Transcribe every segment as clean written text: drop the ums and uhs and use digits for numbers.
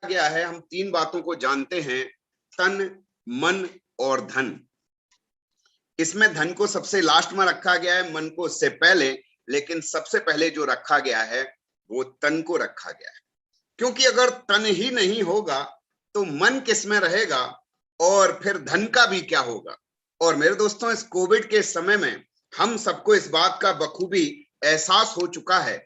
गया है, हम तीन बातों को जानते हैं, तन, मन और धन। इसमें धन को सबसे लास्ट में रखा गया है, मन को उससे पहले, लेकिन सबसे पहले जो रखा गया है वो तन को रखा गया है। क्योंकि अगर तन ही नहीं होगा तो मन किस में रहेगा और फिर धन का भी क्या होगा। और मेरे दोस्तों, इस कोविड के समय में हम सबको इस बात का बखूबी एहसास हो चुका है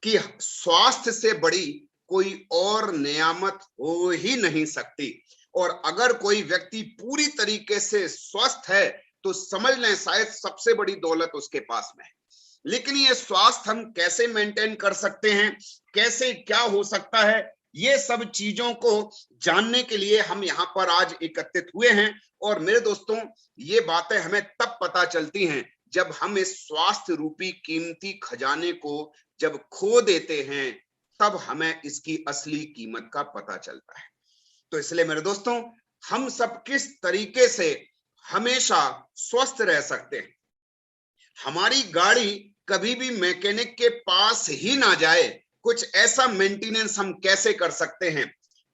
कि स्वास्थ्य से बड़ी कोई और नियामत हो ही नहीं सकती। और अगर कोई व्यक्ति पूरी तरीके से स्वस्थ है तो समझ लें शायद सबसे बड़ी दौलत उसके पास में है। लेकिन ये स्वास्थ्य हम कैसे मेंटेन कर सकते हैं, कैसे क्या हो सकता है, ये सब चीजों को जानने के लिए हम यहाँ पर आज एकत्रित हुए हैं। और मेरे दोस्तों, ये बातें हमें तब पता चलती हैं जब हम इस स्वास्थ्य रूपी कीमती खजाने को जब खो देते हैं, तब हमें इसकी असली कीमत का पता चलता है। तो इसलिए मेरे दोस्तों, हम सब किस तरीके से हमेशा स्वस्थ रह सकते हैं, हमारी गाड़ी कभी भी मैकेनिक के पास ही ना जाए, कुछ ऐसा मेंटेनेंस हम कैसे कर सकते हैं,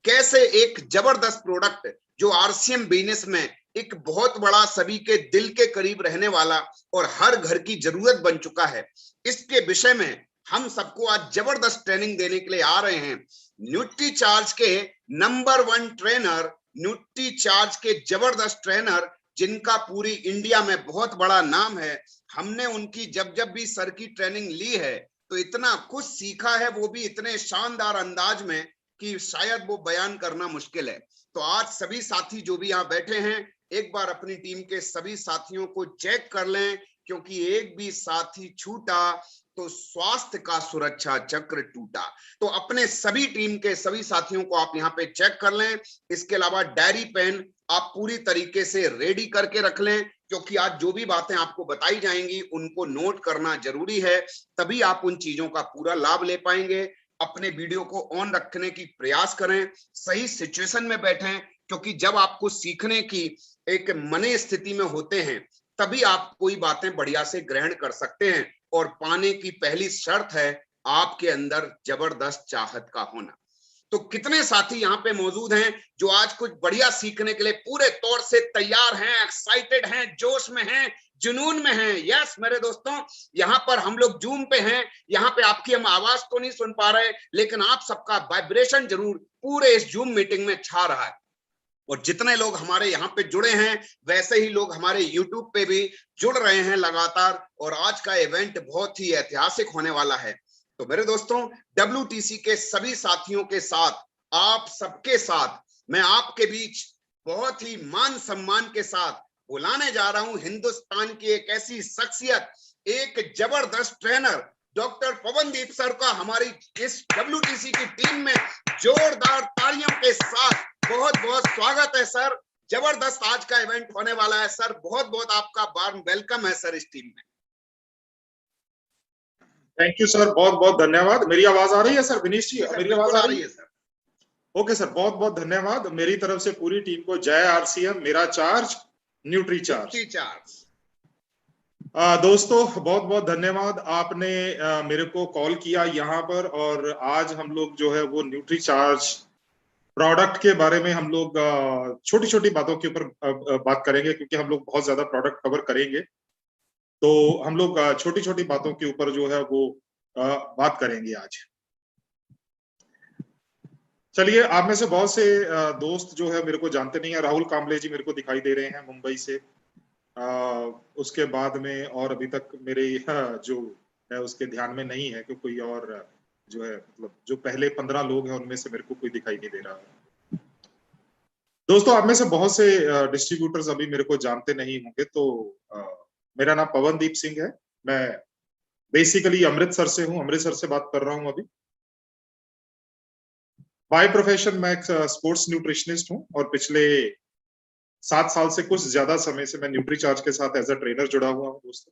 कैसे एक जबरदस्त प्रोडक्ट जो आरसीएम बिजनेस में एक बहुत बड़ा सभी के दिल के करीब रहने वाला और हर घर की जरूरत बन चुका है, इसके विषय में हम सबको आज जबरदस्त ट्रेनिंग देने के लिए आ रहे हैं। न्यूट्रीचार्ज के नंबर 1 ट्रेनर, न्यूट्रीचार्ज के जबरदस्त ट्रेनर, जिनका पूरी इंडिया में बहुत बड़ा नाम है, हमने उनकी जब जब भी सर की ट्रेनिंग ली है तो इतना कुछ सीखा है, वो भी इतने शानदार अंदाज में कि शायद वो बयान करना मुश्किल है। तो आज सभी साथी जो भी यहाँ बैठे हैं, एक बार अपनी टीम के सभी साथियों को चेक कर लें, क्योंकि एक भी साथी छूटा तो स्वास्थ्य का सुरक्षा चक्र टूटा। तो अपने सभी टीम के सभी साथियों को आप यहाँ पे चेक कर लें। इसके अलावा डायरी पेन आप पूरी तरीके से रेडी करके रख लें, क्योंकि आज जो भी बातें आपको बताई जाएंगी उनको नोट करना जरूरी है, तभी आप उन चीजों का पूरा लाभ ले पाएंगे। अपने वीडियो को ऑन रखने की प्रयास करें, सही सिचुएशन में बैठें, क्योंकि जब आपको सीखने की एक मने स्थिति में होते हैं तभी आप कोई बातें बढ़िया से ग्रहण कर सकते हैं। और पाने की पहली शर्त है आपके अंदर जबरदस्त चाहत का होना। तो कितने साथी यहाँ पे मौजूद हैं जो आज कुछ बढ़िया सीखने के लिए पूरे तौर से तैयार हैं, एक्साइटेड हैं, जोश में हैं, जुनून में हैं? यस मेरे दोस्तों, यहाँ पर हम लोग जूम पे हैं, यहाँ पे आपकी हम आवाज तो नहीं सुन पा रहे, लेकिन आप सबका वाइब्रेशन जरूर पूरे इस जूम मीटिंग में छा रहा है। और जितने लोग हमारे यहाँ पे जुड़े हैं, वैसे ही लोग हमारे YouTube पे भी जुड़ रहे हैं लगातार। और आज का इवेंट बहुत ही ऐतिहासिक होने वाला है। तो मेरे दोस्तों, WTC के सभी साथियों के साथ, आप सबके साथ मैं आपके बीच बहुत ही मान सम्मान के साथ बुलाने जा रहा हूं हिंदुस्तान की एक ऐसी शख्सियत, एक जबरदस्त ट्रेनर, डॉक्टर पवनदीप सर का हमारी इस WTC की टीम में जोरदार तालियों के साथ बहुत बहुत स्वागत है सर। जबरदस्त आज का इवेंट होने वाला है सर, बहुत बहुत आपका वार्म वेलकम है सर इस टीम में। थैंक यू सर, बहुत बहुत धन्यवाद। मेरी आवाज आ रही है सर विनीश जी? मेरी आवाज आ रही है सर? ओके सर, बहुत बहुत धन्यवाद। मेरी तरफ से पूरी टीम को जय आरसीएम, मेरा चार्ज न्यूट्रीचार्ज। दोस्तों बहुत बहुत धन्यवाद, आपने मेरे को कॉल किया यहाँ पर, और आज हम लोग जो है वो न्यूट्रीचार्ज प्रोडक्ट के बारे में हम लोग छोटी छोटी बातों के ऊपर बात करेंगे, क्योंकि हम लोग बहुत ज्यादा प्रोडक्ट कवर करेंगे, तो हम लोग छोटी छोटी बातों के ऊपर जो है वो बात करेंगे आज। चलिए, आप में से बहुत से दोस्त जो है मेरे को जानते नहीं है। राहुल कांबले जी मेरे को दिखाई दे रहे हैं मुंबई से। उसके बाद में और अभी तक मेरे जो है उसके ध्यान में नहीं है कि कोई और जो है, मतलब जो पहले 15 लोग हैं उनमें से मेरे को कोई दिखाई नहीं दे रहा है। दोस्तों, आप में से बहुत से डिस्ट्रीब्यूटर्स अभी मेरे को जानते नहीं होंगे, तो मेरा नाम पवनदीप सिंह है। मैं बेसिकली अमृतसर से हूँ, अमृतसर से बात कर रहा हूँ अभी। बाय प्रोफेशन मैं एक स्पोर्ट्स न्यूट्रिशनिस्ट हूँ, और पिछले 7 साल से कुछ ज्यादा समय से मैं न्यूट्रीचार्ज के साथ एज अ ट्रेनर जुड़ा हुआ हूँ दोस्तों।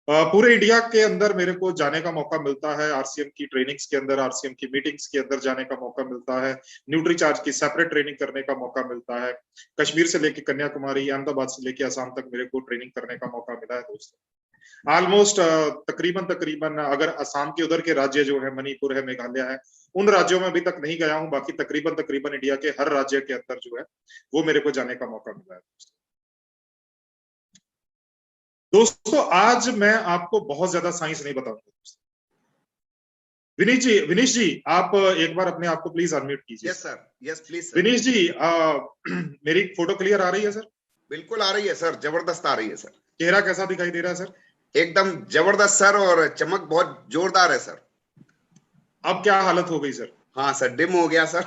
पूरे इंडिया के अंदर मेरे को जाने का मौका मिलता है, आरसीएम की ट्रेनिंग्स के अंदर, आरसीएम की मीटिंग्स के अंदर जाने का मौका मिलता है, न्यूट्रीचार्ज की सेपरेट ट्रेनिंग करने का मौका मिलता है। कश्मीर से लेके कन्याकुमारी, अहमदाबाद से लेके असम तक मेरे को ट्रेनिंग करने का मौका मिला है दोस्तों। ऑलमोस्ट तकरीबन अगर असम के उधर के राज्य जो है, मणिपुर है, मेघालय है, उन राज्यों में अभी तक नहीं गया हूं, बाकी तकरीबन इंडिया के हर राज्य के अंदर जो है वो मेरे को जाने का मौका मिला है। दोस्तों आज मैं आपको बहुत ज्यादा साइंस नहीं बताऊंगा। विनीश जी आप एक बार अपने आप को प्लीज अनम्यूट कीजिए। Yes sir, yes please sir. Vinish ji मेरी फोटो क्लियर आ रही है सर? बिल्कुल आ रही है सर, जबरदस्त आ रही है सर। चेहरा कैसा दिखाई दे रहा है सर? एकदम जबरदस्त सर, और चमक बहुत जोरदार है सर। अब क्या हालत हो गई सर? हाँ सर, डिम हो गया सर।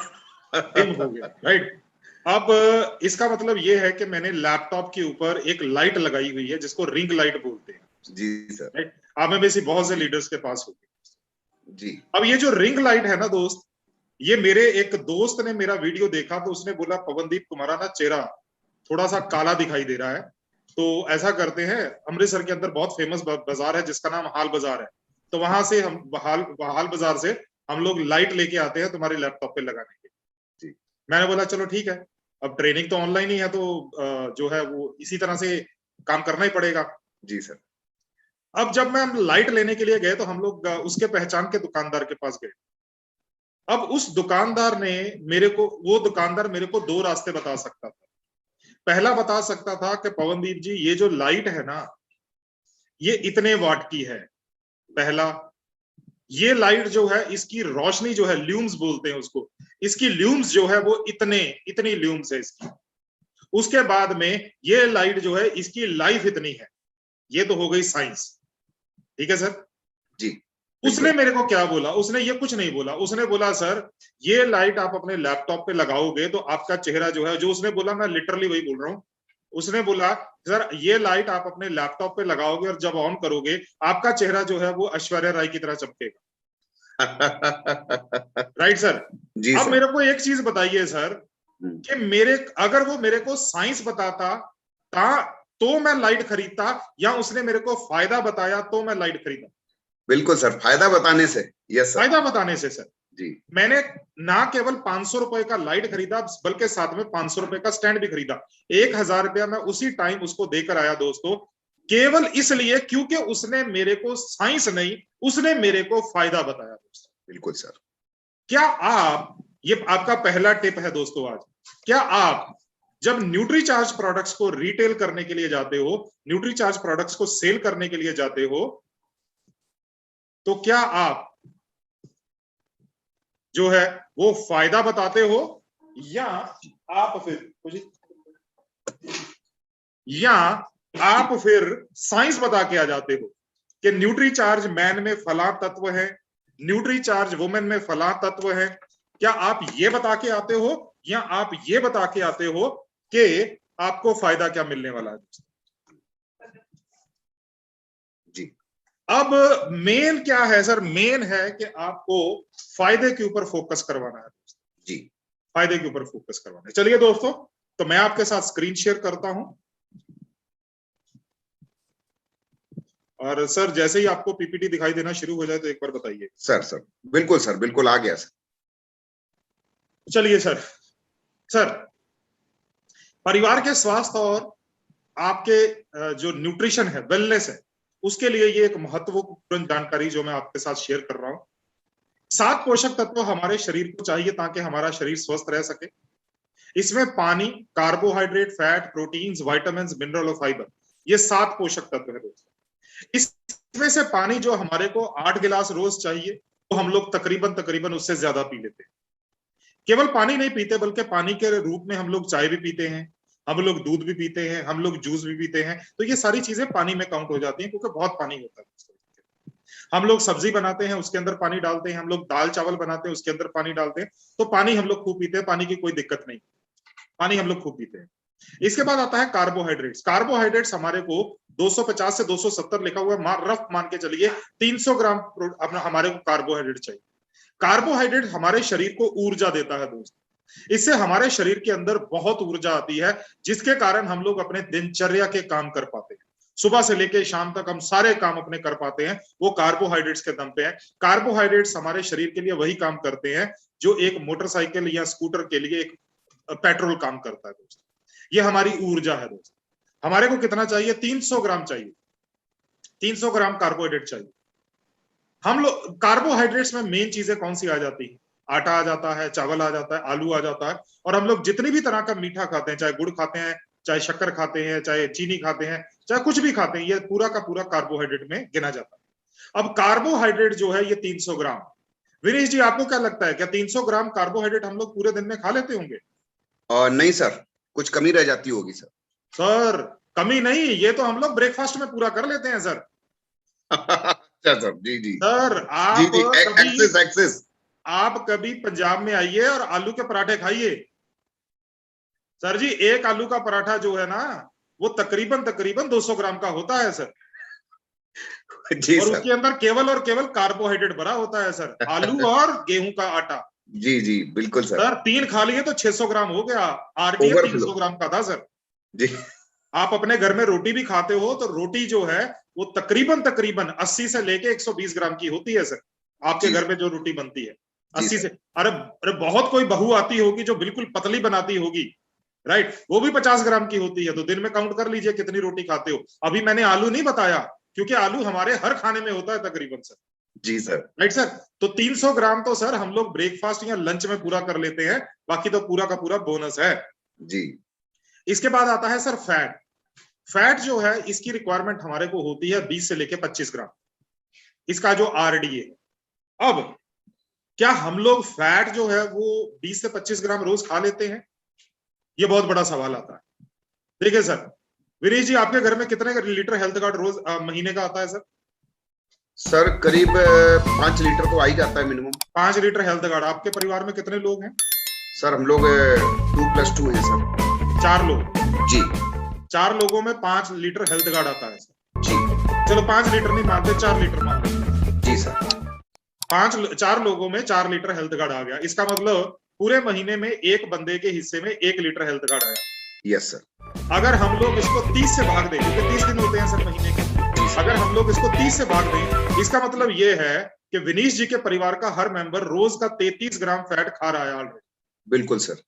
डिम हो गया, राइट। अब इसका मतलब ये है कि मैंने लैपटॉप के ऊपर एक लाइट लगाई हुई है जिसको रिंग लाइट बोलते हैं। जी सर। राइट, आप में से बहुत से लीडर्स के पास होगी। जी। अब ये जो रिंग लाइट है ना दोस्त, ये मेरे एक दोस्त ने मेरा वीडियो देखा तो उसने बोला पवनदीप तुम्हारा ना चेहरा थोड़ा सा काला दिखाई दे रहा है, तो ऐसा करते हैं, अमृतसर के अंदर बहुत फेमस बाजार है जिसका नाम हाल बाजार है, तो वहां से हम हाल बाजार से हम लोग लाइट लेके आते हैं तुम्हारे लैपटॉप पे लगाने के। मैंने बोला चलो ठीक है, अब ट्रेनिंग तो ऑनलाइन ही है तो जो है वो इसी तरह से काम करना ही पड़ेगा। जी सर। अब जब मैं हम लाइट लेने के लिए गए तो हम लोग उसके पहचान के दुकानदार के पास गए। अब उस दुकानदार ने वो दुकानदार मेरे को दो रास्ते बता सकता था। पहला बता सकता था कि पवनदीप जी ये जो लाइट है ना ये इतने वाट की है, पहला ये लाइट जो है इसकी रोशनी जो है ल्यूम्स बोलते हैं उसको, इसकी ल्यूम्स जो है वो इतनी ल्यूम्स है इसकी। उसके बाद में ये लाइट जो है इसकी लाइफ इतनी है। ये तो हो गई साइंस, ठीक है सर जी। उसने मेरे को क्या बोला, उसने ये कुछ नहीं बोला, उसने बोला सर ये लाइट आप अपने लैपटॉप पे लगाओगे तो आपका चेहरा जो है, जो उसने बोला मैं लिटरली वही बोल रहा हूँ, उसने बोला सर ये लाइट आप अपने लैपटॉप पे लगाओगे और जब ऑन करोगे आपका चेहरा जो है वो ऐश्वर्या राय की तरह चमकेगा। Right sir. जी अब सर। मेरे को एक चीज बताइए सर कि अगर वो मेरे को साइंस बताता तो मैं लाइट खरीदता, या उसने मेरे को फायदा बताया तो मैं लाइट खरीदा? बिल्कुल सर, फायदा बताने से। Yes sir. फायदा बताने से सर। जी। मैंने ना केवल 500 रुपए का लाइट खरीदा बल्कि साथ में 500 रुपए का स्टैंड भी खरीदा। 1000 रुपया मैं उसी टाइम उसको देकर आया दोस्तों, केवल इसलिए क्योंकि उसने मेरे को साइंस नहीं, उसने मेरे को फायदा बताया दोस्तों। बिल्कुल सर। क्या आप, ये आपका पहला टिप है दोस्तों आज, क्या आप जब न्यूट्रीचार्ज प्रोडक्ट्स को रिटेल करने के लिए जाते हो, न्यूट्रीचार्ज प्रोडक्ट्स को सेल करने के लिए जाते हो, तो क्या आप जो है वो फायदा बताते हो या आप फिर साइंस बता के आ जाते हो कि न्यूट्रीचार्ज मैन में फला तत्व है, न्यूट्रीचार्ज वुमेन में फला तत्व है? क्या आप ये बता के आते हो या आप ये बता के आते हो कि आपको फायदा क्या मिलने वाला है? जी। अब मेन क्या है सर? मेन है कि आपको फायदे के ऊपर फोकस करवाना है जी, फायदे के ऊपर फोकस करवाना है। चलिए दोस्तों, तो मैं आपके साथ स्क्रीन शेयर करता हूं, और सर जैसे ही आपको पीपीटी दिखाई देना शुरू हो जाए तो एक बार बताइए। सर बिल्कुल आ गया सर। चलिए सर परिवार के स्वास्थ्य और आपके जो न्यूट्रिशन है, वेलनेस है, उसके लिए ये एक महत्वपूर्ण जानकारी जो मैं आपके साथ शेयर कर रहा हूं। 7 पोषक तत्व हमारे शरीर को चाहिए ताकि हमारा शरीर स्वस्थ रह सके। इसमें पानी, carbohydrate, fat, proteins, vitamins, mineral और फाइबर, ये 7 पोषक तत्व है दोस्तों। इसमें से पानी जो हमारे को 8 गिलास रोज चाहिए, तो हम लोग तकरीबन उससे ज्यादा पी लेते हैं। केवल पानी नहीं पीते बल्कि पानी के रूप में हम लोग चाय भी पीते हैं, हम लोग दूध भी पीते हैं, हम लोग जूस भी पीते हैं, तो ये सारी चीजें पानी में काउंट हो जाती हैं क्योंकि बहुत पानी होता है। हम लोग सब्जी बनाते हैं उसके अंदर पानी डालते हैं, हम लोग दाल चावल बनाते हैं उसके अंदर पानी डालते हैं, तो पानी हम लोग खूब पीते हैं, पानी की कोई दिक्कत नहीं, पानी हम लोग खूब पीते हैं। इसके बाद आता है कार्बोहाइड्रेट्स। कार्बोहाइड्रेट्स हमारे को 250 से 270 लिखा हुआ है, रफ मान के चलिए 300 ग्राम अपना हमारे को कार्बोहाइड्रेट चाहिए। कार्बोहाइड्रेट हमारे शरीर को ऊर्जा देता है दोस्त, इससे हमारे शरीर के अंदर बहुत ऊर्जा आती है, जिसके कारण हम लोग अपने दिनचर्या के काम कर पाते हैं। सुबह से लेकर शाम तक हम सारे काम अपने कर पाते हैं, वो कार्बोहाइड्रेट्स के दम पे है। कार्बोहाइड्रेट्स हमारे शरीर के लिए वही काम करते हैं जो एक मोटरसाइकिल या स्कूटर के लिए एक पेट्रोल काम करता है दोस्त। ये हमारी ऊर्जा है दोस्त। हमारे को कितना चाहिए? 300 ग्राम चाहिए, 300 ग्राम कार्बोहाइड्रेट चाहिए। हम लोग कार्बोहाइड्रेट्स में मेन चीजें कौन सी आ जाती है? आटा आ जाता है, चावल आ जाता है, आलू आ जाता है, और हम लोग जितनी भी तरह का मीठा खाते हैं, चाहे गुड़ खाते हैं, चाहे शक्कर खाते हैं, चाहे चीनी खाते हैं, चाहे कुछ भी खाते हैं, ये पूरा का पूरा कार्बोहाइड्रेट में गिना जाता है। अब कार्बोहाइड्रेट जो है ये 300 ग्राम। विनेश जी, आपको क्या लगता है, क्या 300 ग्राम कार्बोहाइड्रेट हम लोग पूरे दिन में खा लेते होंगे? और नहीं सर, कुछ कमी रह जाती होगी सर। सर कमी नहीं, ये तो हम लोग ब्रेकफास्ट में पूरा कर लेते हैं सर। अच्छा सर, जी जी सर जी आप जी, कभी एक्सेस एक्सेस। आप कभी पंजाब में आइए और आलू के पराठे खाइए। सर जी, एक आलू का पराठा जो है ना, वो तकरीबन तकरीबन 200 ग्राम का होता है सर, जी और सर। उसके अंदर केवल और केवल कार्बोहाइड्रेट भरा होता है सर, आलू और गेहूं का आटा। जी जी बिल्कुल सर। सर 3 खा लिए तो 600 ग्राम हो गया। RDA overflow. 300 ग्राम का था सर। जी आप अपने घर में रोटी भी खाते हो तो रोटी जो है वो तकरीबन तकरीबन 80 से लेके 120 ग्राम की होती है सर, आपके जी घर में जो रोटी बनती है। जी 80 सर। से, अरे अरे बहुत कोई बहू आती होगी जो बिल्कुल पतली बनाती होगी, राइट, वो भी 50 ग्राम की होती है। तो दिन में काउंट कर लीजिए कितनी रोटी खाते हो। अभी मैंने आलू नहीं बताया, क्योंकि आलू हमारे हर खाने में होता है तकरीबन सर, जी सर। Right sir. तो 300 ग्राम तो सर हम लोग ब्रेकफास्ट या लंच में पूरा कर लेते हैं, बाकी तो पूरा का पूरा बोनस है। जी इसके बाद आता है सर फैट। फैट जो है इसकी रिक्वायरमेंट हमारे को होती है 20 से लेके 25 ग्राम, इसका जो आरडीए। अब क्या हम लोग फैट जो है वो 20 से 25 ग्राम रोज खा लेते हैं? ये बहुत बड़ा सवाल आता है। देखिए सर, विनीश जी, आपके घर में कितने लीटर हेल्थ कार्ड रोज महीने का आता है सर? सर करीब 5 लीटर तो आ ही जाता है मिनिमम। 5 litre health card. आपके परिवार में कितने लोग हैं? सर हम लोग 2+2 हैं सर। 4 लोग। जी 4 लोगों में 5 लीटर हेल्थ कार्ड आता है सर। जी चलो 5 लीटर नहीं मानते, 4 लीटर मान लेते। जी सर। 4 लोगों में 4 लीटर हेल्थ कार्ड आ गया। इसका मतलब पूरे महीने में एक बंदे के हिस्से में 1 लीटर हेल्थ कार्ड आया। Yes sir. अगर हम लोग इसको 30 से भाग दें, क्योंकि 30 दिन होते हैं सर महीने के, अगर हम लोग इसको 30 से भाग दें, इसका मतलब ये है कि विनीश जी के परिवार का हर मेंबर रोज का 33 ग्राम फैट खा रहा है ऑलरेडी। बिल्कुल सर।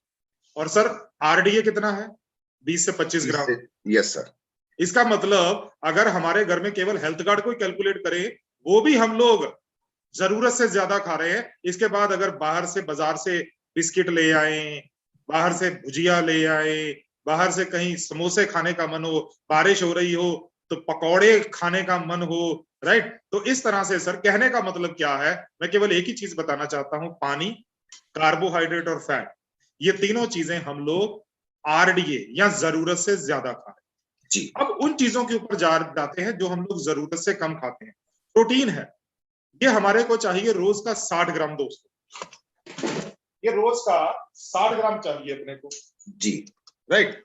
और सर आरडीए कितना है? 20 से 25 ग्राम। Yes sir. इसका मतलब अगर हमारे घर में केवल हेल्थ कार्ड को कैलकुलेट करें, वो भी हम लोग जरूरत से ज्यादा खा रहे हैं। इसके बाद अगर बाहर से, बाजार से बिस्किट ले आए, बाहर से भुजिया ले आए, बाहर से कहीं समोसे खाने का मन हो, बारिश हो रही हो तो पकौड़े खाने का मन हो, राइट। तो इस तरह से सर कहने का मतलब क्या है, मैं केवल एक ही चीज बताना चाहता हूं, पानी, कार्बोहाइड्रेट और फैट, ये तीनों चीजें हम लोग आरडीए या जरूरत से ज्यादा खा रहे हैं। जी अब उन चीजों के ऊपर जाते हैं जो हम लोग जरूरत से कम खाते हैं। प्रोटीन है, ये हमारे को चाहिए रोज का 60 ग्राम दोस्तों, ये रोज का 60 ग्राम चाहिए अपने को, जी राइट।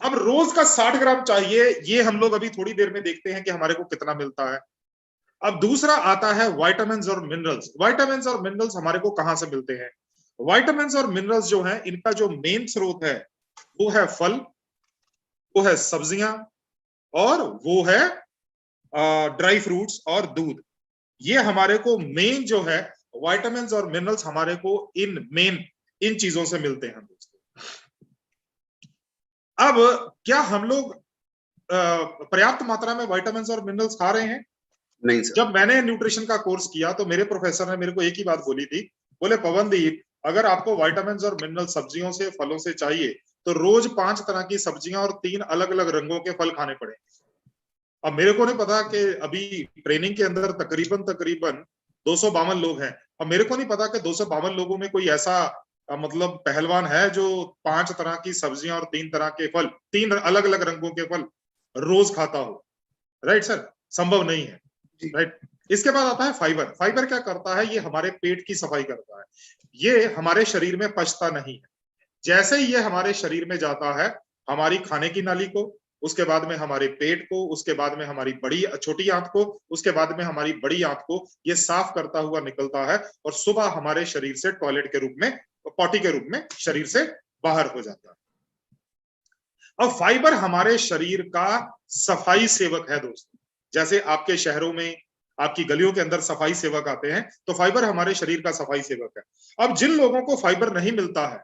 अब रोज का 60 ग्राम चाहिए, ये हम लोग अभी थोड़ी देर में देखते हैं कि हमारे को कितना मिलता है। अब दूसरा आता है विटामिन्स और मिनरल्स। विटामिन्स और मिनरल्स हमारे को कहां से मिलते हैं? विटामिन्स और मिनरल्स जो है इनका जो मेन स्रोत है वो है फल, वो है सब्जियां, और वो है ड्राई फ्रूट्स और दूध। ये हमारे को मेन जो है विटामिन्स और मिनरल्स हमारे को इन चीजों से मिलते हैं दोस्तों। अब क्या हम लोग पर्याप्त मात्रा में विटामिन्स और मिनरल्स खा रहे हैं? नहीं सर। जब मैंने न्यूट्रिशन का कोर्स किया तो मेरे प्रोफेसर ने मेरे को एक ही बात बोली थी, बोले पवनदीप, अगर आपको विटामिन्स और मिनरल सब्जियों से, फलों से चाहिए तो रोज 5 तरह की सब्जियां और 3 अलग अलग रंगों के फल खाने पड़े। अब मेरे को नहीं पता कि अभी ट्रेनिंग के अंदर तकरीबन तकरीबन 252 लोग हैं। अब मेरे को नहीं पता कि 252 लोगों में कोई ऐसा मतलब पहलवान है जो 5 तरह की सब्जियां और 3 तरह के फल, 3 अलग अलग रंगों के फल रोज खाता हो, राइट सर, संभव नहीं है, राइट। इसके बाद आता है फाइबर। फाइबर क्या करता है? ये हमारे पेट की सफाई करता है, ये हमारे शरीर में पचता नहीं है। जैसे ही ये हमारे शरीर में जाता है, हमारी खाने की नाली को, उसके बाद में हमारे पेट को, उसके बाद में हमारी छोटी आंत को, उसके बाद में हमारी बड़ी आंत को, ये साफ करता हुआ निकलता है और सुबह हमारे शरीर से टॉयलेट के रूप में, पॉटी के रूप में शरीर से बाहर हो जाता है। अब फाइबर हमारे शरीर का सफाई सेवक है दोस्तों। जैसे आपके शहरों में, आपकी गलियों के अंदर सफाई सेवक आते हैं, तो फाइबर हमारे शरीर का सफाई सेवक है। अब जिन लोगों को फाइबर नहीं मिलता है,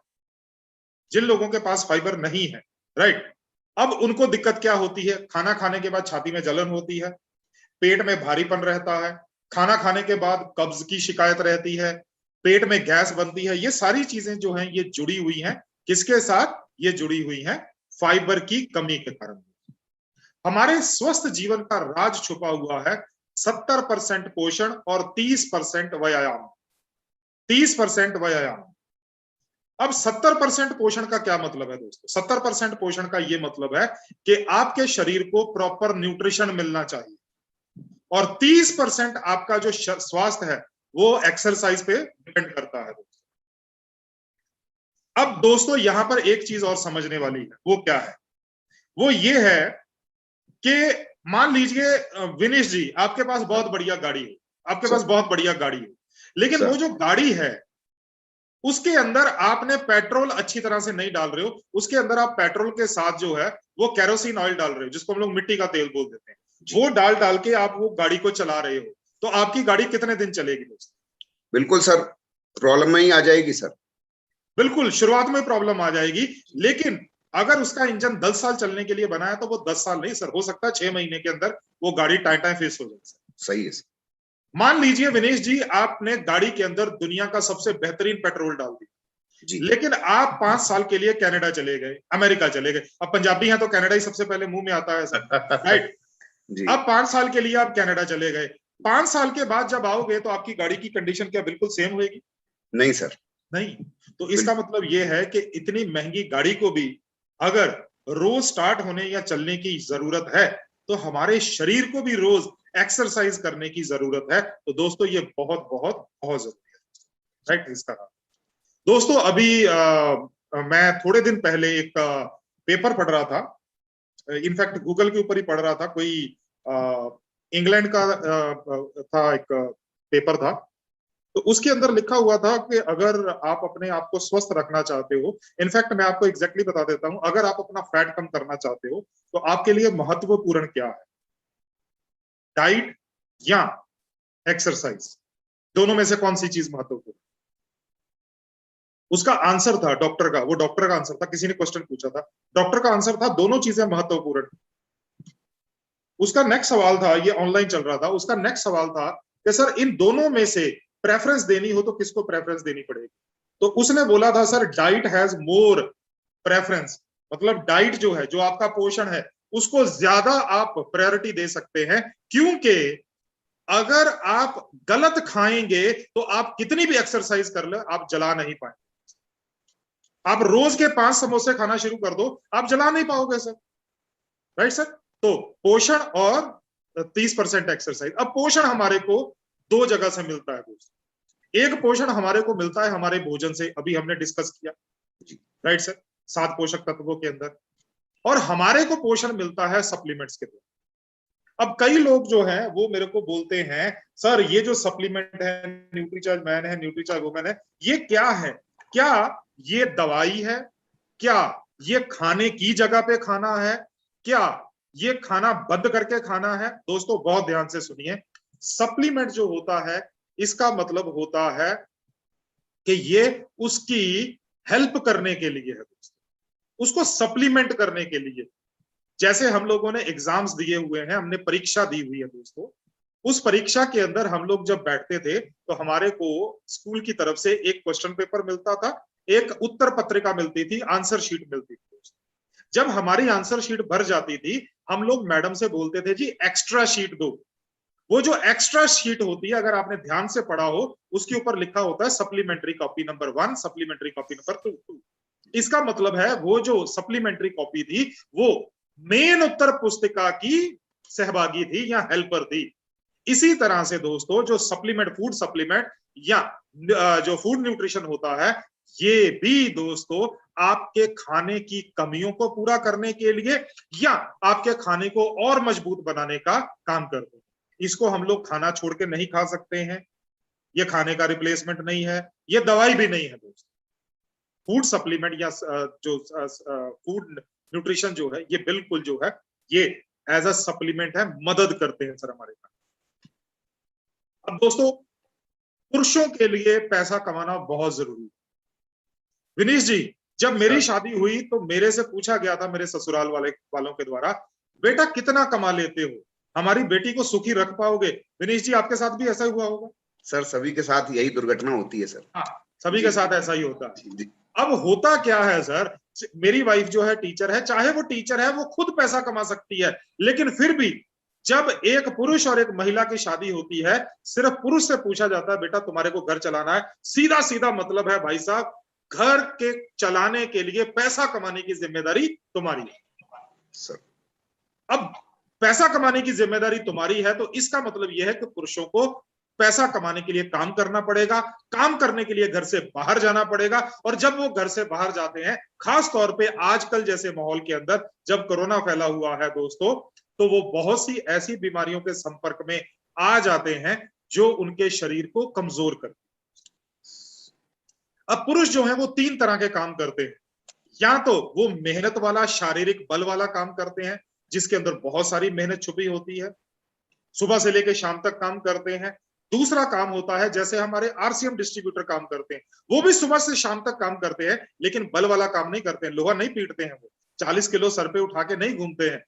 जिन लोगों के पास फाइबर नहीं है, राइट, अब उनको दिक्कत क्या होती है? खाना खाने के बाद छाती में जलन होती है, पेट में भारीपन रहता है, खाना खाने के बाद कब्ज की शिकायत रहती है, पेट में गैस बनती है, ये सारी चीजें जो हैं ये जुड़ी हुई हैं किसके साथ? ये जुड़ी हुई हैं फाइबर की कमी के कारण। हमारे स्वस्थ जीवन का राज छुपा हुआ है 70% पोषण और 30% व्यायाम। 30% व्यायाम। अब 70% पोषण का क्या मतलब है दोस्तों? 70% पोषण का ये मतलब है कि आपके शरीर को प्रॉपर न्यूट्रिशन मिलना चाहिए, और 30% आपका जो स्वास्थ्य है वो एक्सरसाइज पे डिपेंड करता है दोस्तों। अब दोस्तों यहां पर एक चीज और समझने वाली है, वो क्या है? वो ये है कि मान लीजिए विनेश जी, आपके पास बहुत बढ़िया गाड़ी है, आपके पास बहुत बढ़िया गाड़ी है, लेकिन वो जो गाड़ी है उसके अंदर आपने पेट्रोल अच्छी तरह से नहीं डाल रहे हो, उसके अंदर आप पेट्रोल के साथ जो है वो केरोसिन ऑयल डाल रहे हो, जिसको हम लोग मिट्टी का तेल बोल देते हैं, वो डाल डाल के आप वो गाड़ी को चला रहे हो, तो आपकी गाड़ी कितने दिन चलेगी दोस्तों? बिल्कुल सर, प्रॉब्लम में ही आ जाएगी सर। बिल्कुल शुरुआत में प्रॉब्लम आ जाएगी, लेकिन अगर उसका इंजन 10 साल चलने के लिए बना है तो वो 10 साल नहीं सर, हो सकता है 6 महीने के अंदर वो गाड़ी टाइम फेस हो जाए। सही है। मान लीजिए विनेश जी, आपने गाड़ी के अंदर दुनिया का सबसे बेहतरीन पेट्रोल डाल दिया, लेकिन आप 5 साल के लिए कनाडा चले गए, अमेरिका चले गए। अब पंजाबी हैं तो कनाडा ही सबसे पहले मुंह में आता है सर, राइट? अब 5 साल के लिए आप कनाडा चले गए, 5 साल के बाद जब आओगे तो आपकी गाड़ी की कंडीशन क्या बिल्कुल सेम होगी? नहीं सर, नहीं। तो इसका मतलब यह है कि इतनी महंगी गाड़ी को भी अगर रोज स्टार्ट होने या चलने की जरूरत है तो हमारे शरीर को भी रोज एक्सरसाइज करने की जरूरत है। तो दोस्तों ये बहुत बहुत बहुत जरूरी है, राइट? इसका दोस्तों अभी मैं थोड़े दिन पहले एक पेपर पढ़ रहा था, इनफैक्ट गूगल के ऊपर ही पढ़ रहा था, कोई इंग्लैंड का था, एक पेपर था, तो उसके अंदर लिखा हुआ था कि अगर आप अपने आप को स्वस्थ रखना चाहते हो, इनफैक्ट मैं आपको एग्जैक्टली बता देता हूं, अगर आप अपना फैट कम करना चाहते हो तो आपके लिए महत्वपूर्ण क्या है, डाइट या एक्सरसाइज? दोनों में से कौन सी चीज महत्वपूर्ण? उसका आंसर था डॉक्टर का, वो डॉक्टर का आंसर था, किसी ने क्वेश्चन पूछा था, डॉक्टर का आंसर था दोनों चीजें महत्वपूर्ण। उसका नेक्स्ट सवाल था, ये ऑनलाइन चल रहा था, उसका नेक्स्ट सवाल था कि सर इन दोनों में से प्रेफरेंस देनी हो तो किसको प्रेफरेंस देनी पड़ेगी? तो उसने बोला था sir diet has more preference, मतलब डाइट जो है, जो आपका पोषण है, उसको ज्यादा आप प्रायोरिटी दे सकते हैं, क्योंकि अगर आप गलत खाएंगे तो आप कितनी भी एक्सरसाइज कर ले आप जला नहीं पाएंगे। आप रोज के 5 समोसे खाना शुरू कर दो, आप जला नहीं पाओगे सर, राइट सर? तो पोषण और 30% एक्सरसाइज। अब पोषण हमारे को 2 जगह से मिलता है दोस्तों। एक पोषण हमारे को मिलता है हमारे भोजन से, अभी हमने डिस्कस किया, राइट सर, 7 पोषक तत्वों के अंदर, और हमारे को पोषण मिलता है सप्लीमेंट्स के द्वारा। अब कई लोग जो हैं वो मेरे को बोलते हैं सर ये जो सप्लीमेंट है, न्यूट्रीचार्ज मैन है, न्यूट्रीचार्ज वुमेन है, ये क्या है? क्या ये दवाई है? क्या ये खाने की जगह पे खाना है? क्या ये खाना बंद करके खाना है? दोस्तों बहुत ध्यान से सुनिए, सप्लीमेंट जो होता है इसका मतलब होता है कि ये उसकी हेल्प करने के लिए है दोस्तों, उसको सप्लीमेंट करने के लिए। जैसे हम लोगों ने एग्जाम्स दिए हुए हैं, हमने परीक्षा दी हुई है दोस्तों, उस परीक्षा के अंदर हम लोग जब बैठते थे तो हमारे को स्कूल की तरफ से एक क्वेश्चन पेपर मिलता था, एक उत्तर पत्रिका मिलती थी, आंसर शीट मिलती थी। जब हमारी आंसर शीट भर जाती थी हम लोग मैडम से बोलते थे जी एक्स्ट्रा शीट दो। वो जो एक्स्ट्रा शीट होती है, अगर आपने ध्यान से पढ़ा हो, उसके ऊपर लिखा होता है supplementary copy number 1, supplementary copy number 2। इसका मतलब है वो जो सप्लीमेंट्री कॉपी थी वो मेन उत्तर पुस्तिका की सहभागी थी या हेल्पर थी। इसी तरह से दोस्तों जो सप्लीमेंट, फूड सप्लीमेंट या जो फूड न्यूट्रिशन होता है, ये भी दोस्तों आपके खाने की कमियों को पूरा करने के लिए या आपके खाने को और मजबूत बनाने का काम करते हैं। इसको हम लोग खाना छोड़ के नहीं खा सकते हैं, ये खाने का रिप्लेसमेंट नहीं है, ये दवाई भी नहीं है दोस्तों। फूड सप्लीमेंट या जो फूड न्यूट्रिशन जो है, ये बिल्कुल जो है ये एज अ सप्लीमेंट है, मदद करते हैं सर हमारे खाने। अब दोस्तों पुरुषों के लिए पैसा कमाना बहुत जरूरी है। विनीश जी, जब मेरी शादी हुई तो मेरे से पूछा गया था मेरे ससुराल वालों के द्वारा, बेटा कितना कमा लेते हो, हमारी बेटी को सुखी रख पाओगे? विनीश जी आपके साथ भी ऐसा हुआ होगा, सर सभी के साथ यही दुर्घटना होती है सर। हाँ, सभी के साथ ऐसा ही होता है। जी। अब होता क्या है सर, मेरी वाइफ जो है टीचर है, चाहे वो टीचर है वो खुद पैसा कमा सकती है, लेकिन फिर भी जब एक पुरुष और एक महिला की शादी होती है, सिर्फ पुरुष से पूछा जाता है बेटा तुम्हारे को घर चलाना है, सीधा सीधा मतलब है भाई साहब, घर के चलाने के लिए पैसा कमाने की जिम्मेदारी तुम्हारी है सर। अब पैसा कमाने की जिम्मेदारी तुम्हारी है, तो इसका मतलब यह है कि पुरुषों को पैसा कमाने के लिए काम करना पड़ेगा, काम करने के लिए घर से बाहर जाना पड़ेगा, और जब वो घर से बाहर जाते हैं, खास तौर पे आजकल जैसे माहौल के अंदर जब कोरोना फैला हुआ है दोस्तों, तो वो बहुत सी ऐसी बीमारियों के संपर्क में आ जाते हैं जो उनके शरीर को कमजोर करती है। अब पुरुष जो है वो 3 तरह के काम करते हैं, या तो वो मेहनत वाला शारीरिक बल वाला काम करते हैं जिसके अंदर बहुत सारी मेहनत छुपी होती है, सुबह से लेकर शाम तक काम करते हैं। दूसरा काम होता है जैसे हमारे आरसीएम डिस्ट्रीब्यूटर काम करते हैं, वो भी सुबह से शाम तक काम करते हैं, लेकिन बल वाला काम नहीं करते हैं, लोहा नहीं पीटते हैं, वो 40 किलो सर पे उठा के नहीं घूमते हैं।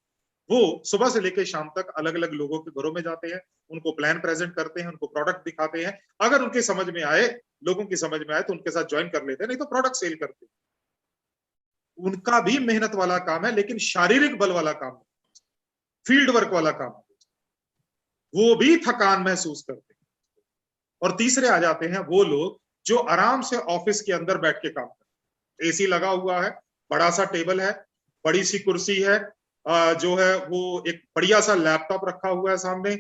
वो सुबह से लेकर शाम तक अलग अलग लोगों के घरों में जाते हैं, उनको प्लान प्रेजेंट करते हैं, उनको प्रोडक्ट दिखाते हैं, अगर उनके समझ में आए, लोगों की समझ में आए तो उनके साथ ज्वाइन कर लेते हैं, नहीं तो प्रोडक्ट सेल करते हैं। उनका भी मेहनत वाला काम है, लेकिन शारीरिक बल वाला काम, फील्ड वर्क वाला काम, वो भी थकान महसूस करते हैं। और तीसरे आ जाते हैं वो लोग जो आराम से ऑफिस के अंदर बैठ के काम करते हैं, एसी लगा हुआ है, बड़ा सा टेबल है, बड़ी सी कुर्सी है, जो है वो एक बढ़िया सा लैपटॉप रखा हुआ है सामने,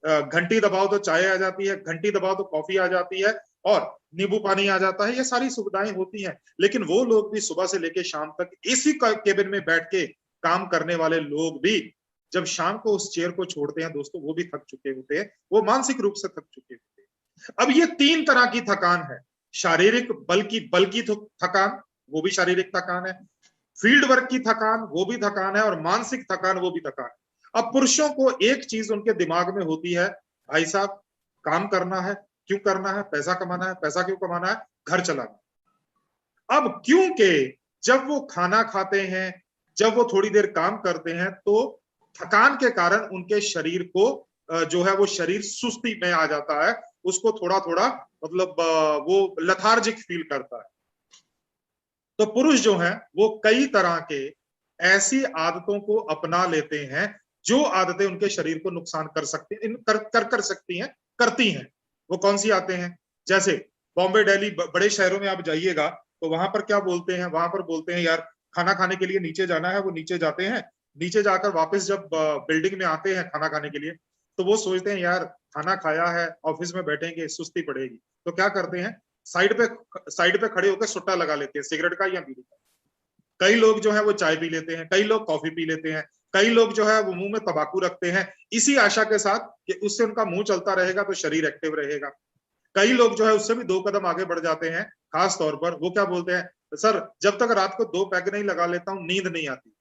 घंटी दबाओ तो चाय आ जाती है, घंटी दबाओ तो कॉफी आ जाती है, और नींबू पानी आ जाता है, ये सारी सुविधाएं होती हैं। लेकिन वो लोग भी सुबह से लेकर शाम तक एसी केबिन में बैठ के काम करने वाले लोग भी जब शाम को उस चेयर को छोड़ते हैं दोस्तों, वो भी थक चुके होते हैं, वो मानसिक रूप से थक चुके होते हैं। अब ये 3 तरह की थकान है, शारीरिक बल की थकान, वो भी शारीरिक थकान है, फील्ड वर्क की थकान, वो भी थकान है, और मानसिक थकान, वो भी थकान है। अब पुरुषों को एक चीज उनके दिमाग में होती है, भाई साहब काम करना है, क्यों करना है, पैसा कमाना है, पैसा क्यों कमाना है, घर चलाना। अब क्योंकि जब वो खाना खाते हैं, जब वो थोड़ी देर काम करते हैं, तो थकान के कारण उनके शरीर को जो है वो शरीर सुस्ती में आ जाता है, उसको थोड़ा थोड़ा मतलब वो लथार्जिक फील करता है। तो पुरुष जो है वो कई तरह के ऐसी आदतों को अपना लेते हैं जो आदतें उनके शरीर को नुकसान कर सकती हैं, कर सकती हैं, करती हैं। वो कौन सी आते हैं, जैसे बॉम्बे, दिल्ली, बड़े शहरों में आप जाइएगा तो वहां पर क्या बोलते हैं, वहां पर बोलते हैं यार खाना खाने के लिए नीचे जाना है, वो नीचे जाते हैं, नीचे जाकर वापस जब बिल्डिंग में आते हैं खाना खाने के लिए, तो वो सोचते हैं यार खाना खाया है, ऑफिस में बैठेंगे सुस्ती पड़ेगी, तो क्या करते हैं, साइड पे खड़े होकर सुट्टा लगा लेते हैं, सिगरेट का या बीड़ी का। कई लोग जो है वो चाय पी लेते हैं, कई लोग कॉफी पी लेते हैं, कई लोग जो है वो मुंह में तंबाकू रखते हैं, इसी आशा के साथ कि उससे उनका मुंह चलता रहेगा तो शरीर एक्टिव रहेगा। कई लोग जो है उससे भी 2 कदम आगे बढ़ जाते हैं, खास तौर पर वो क्या बोलते हैं, सर जब तक रात को 2 पैग नहीं लगा लेता हूं नींद नहीं आती,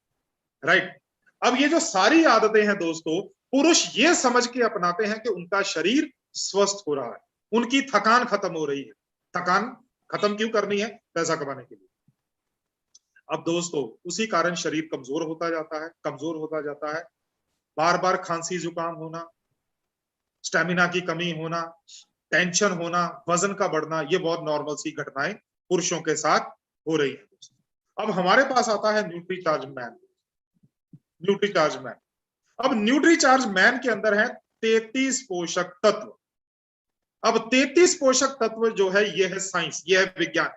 राइट। अब ये जो सारी आदतें हैं दोस्तों, पुरुष ये समझ के अपनाते हैं कि उनका शरीर स्वस्थ हो रहा है, उनकी थकान खत्म हो रही है। थकान खत्म क्यों करनी है, पैसा कमाने के लिए। अब दोस्तों उसी कारण शरीर कमजोर होता जाता है, कमजोर होता जाता है, बार बार खांसी जुकाम होना, स्टेमिना की कमी होना, टेंशन होना, वजन का बढ़ना, ये बहुत नॉर्मल सी घटनाएं पुरुषों के साथ हो रही है। अब हमारे पास आता है न्यूट्रीचार्ज मैन। न्यूट्रीचार्ज मैन, अब न्यूट्रीचार्ज मैन के अंदर है 33 पोषक तत्व। अब 33 पोषक तत्व जो है ये है साइंस, ये है विज्ञान।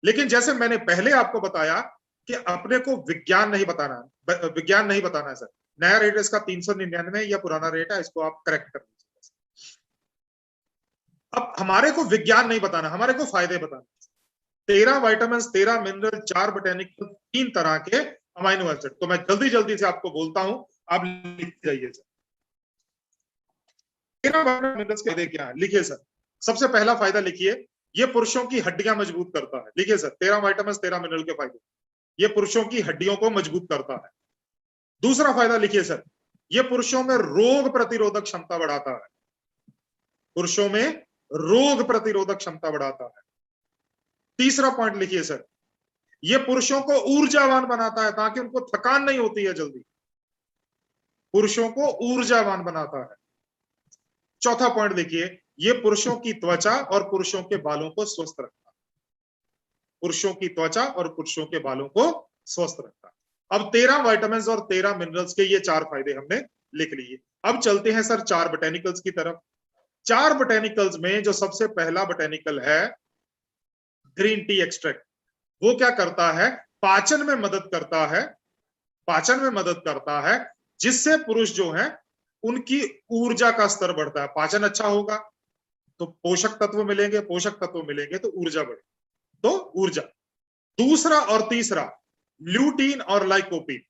लेकिन जैसे मैंने पहले आपको बताया कि अपने को विज्ञान नहीं बताना है सर, नया रेट इसका 399 या पुराना रेट है, इसको आप करेक्ट कर लीजिए। अब हमारे को विज्ञान नहीं बताना, हमारे को फायदे बताना। 13 विटामिन, 13 मिनरल, 4 बोटेनिकल, 3 तरह के अमाइनो एसिड। तो मैं जल्दी जल्दी से आपको बोलता हूं, आप लिख जाइए सर। 13 मिनरल्स के फायदे क्या है, लिखिए सर। सबसे पहला फायदा लिखिए, ये पुरुषों की हड्डियां मजबूत करता है। लिखिए सर, 13 विटामिन, 13 मिनरल के फायदे, ये पुरुषों की हड्डियों को मजबूत करता है। दूसरा फायदा लिखिए सर, ये पुरुषों में रोग प्रतिरोधक क्षमता बढ़ाता है, पुरुषों में रोग प्रतिरोधक क्षमता बढ़ाता है। तीसरा पॉइंट लिखिए सर, ये पुरुषों को ऊर्जावान बनाता है ताकि उनको थकान नहीं होती है जल्दी, पुरुषों को ऊर्जावान बनाता है। चौथा पॉइंट लिखिए, ये पुरुषों की त्वचा और पुरुषों के बालों को स्वस्थ रखता है। पुरुषों की त्वचा और पुरुषों के बालों को स्वस्थ रखता है। अब 13 विटामिन्स और 13 मिनरल्स के ये 4 फायदे हमने लिख लिए। अब चलते हैं सर 4 बोटेनिकल्स की तरफ। 4 बोटेनिकल्स में जो सबसे पहला बोटेनिकल है ग्रीन टी एक्सट्रैक्ट, वो क्या करता है, पाचन में मदद करता है, पाचन में मदद करता है, जिससे पुरुष जो है उनकी ऊर्जा का स्तर बढ़ता है। पाचन अच्छा होगा तो पोषक तत्व मिलेंगे, पोषक तत्व मिलेंगे तो ऊर्जा बढ़ेगी, तो ऊर्जा। दूसरा और तीसरा ल्यूटीन और लाइकोपीन,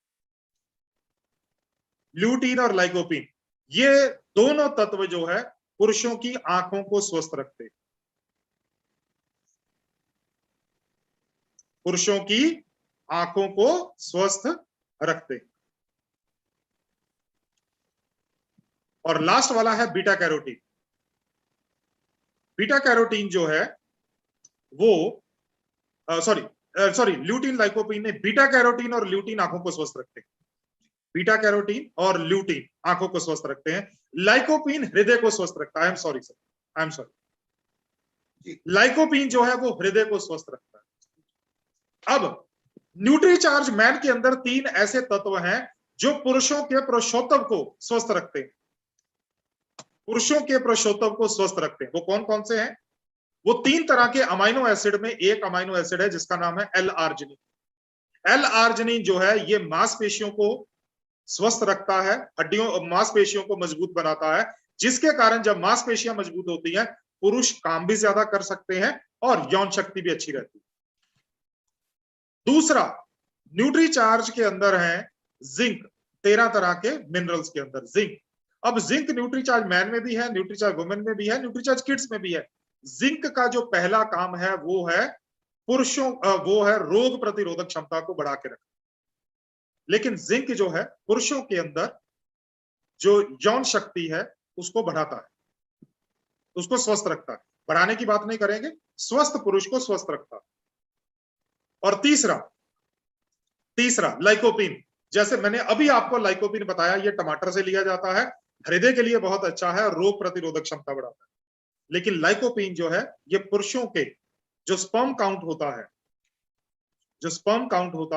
ल्यूटीन और लाइकोपीन, ये दोनों तत्व जो है पुरुषों की आंखों को स्वस्थ रखते हैं। पुरुषों की आंखों को स्वस्थ रखते हैं। और लास्ट वाला है बीटा कैरोटीन। बीटा कैरोटीन जो है वो सॉरी ल्यूटीन लाइकोपीन ने, बीटा कैरोटीन और ल्यूटीन आंखों को स्वस्थ रखते हैं। बीटा कैरोटीन और ल्यूटीन आंखों को स्वस्थ रखते हैं। लाइकोपीन हृदय को स्वस्थ रखता है। आई एम सॉरी, लाइकोपीन जो है वो हृदय को स्वस्थ रखता है। अब न्यूट्रीचार्ज मैन के अंदर 3 ऐसे तत्व हैं जो पुरुषों के पुरुषोत्तम को स्वस्थ रखते हैं। पुरुषों के पुरुषोत्तम को स्वस्थ रखते हैं। वो कौन कौन से हैं? वो 3 तरह के अमाइनो एसिड में एक अमाइनो एसिड है जिसका नाम है एल-आर्जिनिन। एल-आर्जिनिन जो है ये मांसपेशियों को स्वस्थ रखता है, हड्डियों मांसपेशियों को मजबूत बनाता है, जिसके कारण जब मांसपेशियां मजबूत होती हैं पुरुष काम भी ज्यादा कर सकते हैं और यौन शक्ति भी अच्छी रहती है। दूसरा, न्यूट्रीचार्ज के अंदर है जिंक। 13 तरह के मिनरल्स के अंदर जिंक। अब जिंक न्यूट्रीचार्ज मैन में भी है, न्यूट्रीचार्ज वुमेन में भी है, न्यूट्रीचार्ज किड्स में भी है। जिंक का जो पहला काम है वो है रोग प्रतिरोधक क्षमता को बढ़ा के रखना। लेकिन जिंक जो है पुरुषों के अंदर जो यौन शक्ति है उसको बढ़ाता है, उसको स्वस्थ रखता है। बढ़ाने की बात नहीं करेंगे, स्वस्थ पुरुष को स्वस्थ रखता है। और तीसरा लाइकोपीन। जैसे मैंने अभी आपको लाइकोपीन बताया, ये टमाटर से लिया जाता है, हृदय के लिए बहुत अच्छा है, रोग प्रतिरोधक क्षमता बढ़ाता है। लेकिन लाइकोपीन जो है ये पुरुषों के जो स्पर्म काउंट होता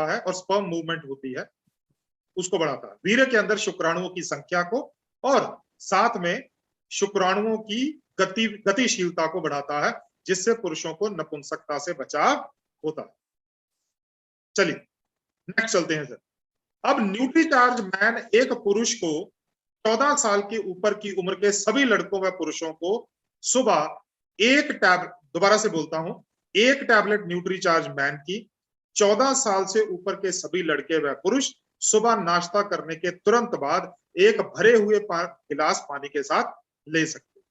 है और स्पर्म मूवमेंट होती है उसको बढ़ाता है। वीर्य के अंदर शुक्राणुओं की संख्या को और साथ में शुक्राणुओं की गतिशीलता को बढ़ाता है, जिससे पुरुषों को नपुंसकता से बचाव होता है। चलिए नेक्स्ट चलते हैं सर। अब न्यूट्रीचार्ज मैन एक पुरुष को 14 साल के ऊपर की उम्र के सभी लड़कों व पुरुषों को सुबह एक टैबलेट न्यूट्रीचार्ज मैन की 14 साल से ऊपर के सभी लड़के व पुरुष सुबह नाश्ता करने के तुरंत बाद एक भरे हुए गिलास पानी के साथ ले सकते हैं।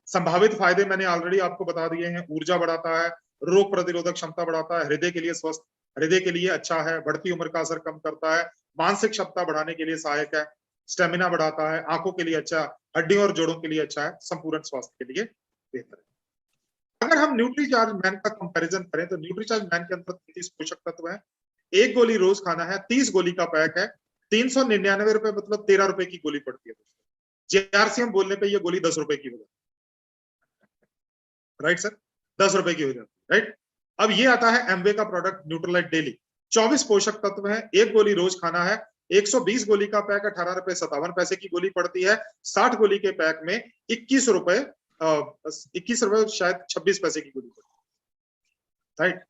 संभावित फायदे मैंने ऑलरेडी आपको बता दिए हैं। ऊर्जा बढ़ाता है, रोग प्रतिरोधक क्षमता बढ़ाता है, हृदय के लिए स्वस्थ, हृदय के लिए अच्छा है, बढ़ती उम्र का असर कम करता है, मानसिक क्षमता बढ़ाने के लिए सहायक है, स्टेमिना बढ़ाता है, आंखों के लिए अच्छा, हड्डियों और जोड़ों के लिए अच्छा है, संपूर्ण स्वास्थ्य के लिए बेहतर है। अगर हम न्यूट्रीचार्ज मैन का कंपैरिजन करें तो न्यूट्रीचार्ज मैन के अंदर 33 पोषक तत्व हैं। 1 गोली रोज खाना है, 30 गोली का पैक है, 399 रुपए मतलब 13 रुपए की गोली पड़ती है। जीआरसीएम बोलने पे ये गोली 10 रुपए की हो जाती है। राइट सर, 10 रुपए की हो जाती है। राइट। अब ये आता है एमवे का प्रोडक्ट न्यूट्रोलाइट डेली। 24 पोषक तत्व है, 1 गोली रोज खाना है, 120 गोली का पैक 18 रुपए 57 पैसे की गोली पड़ती है। 60 गोली के पैक में 21 रुपए शायद 26 पैसे की गोली पड़ती है। राइट।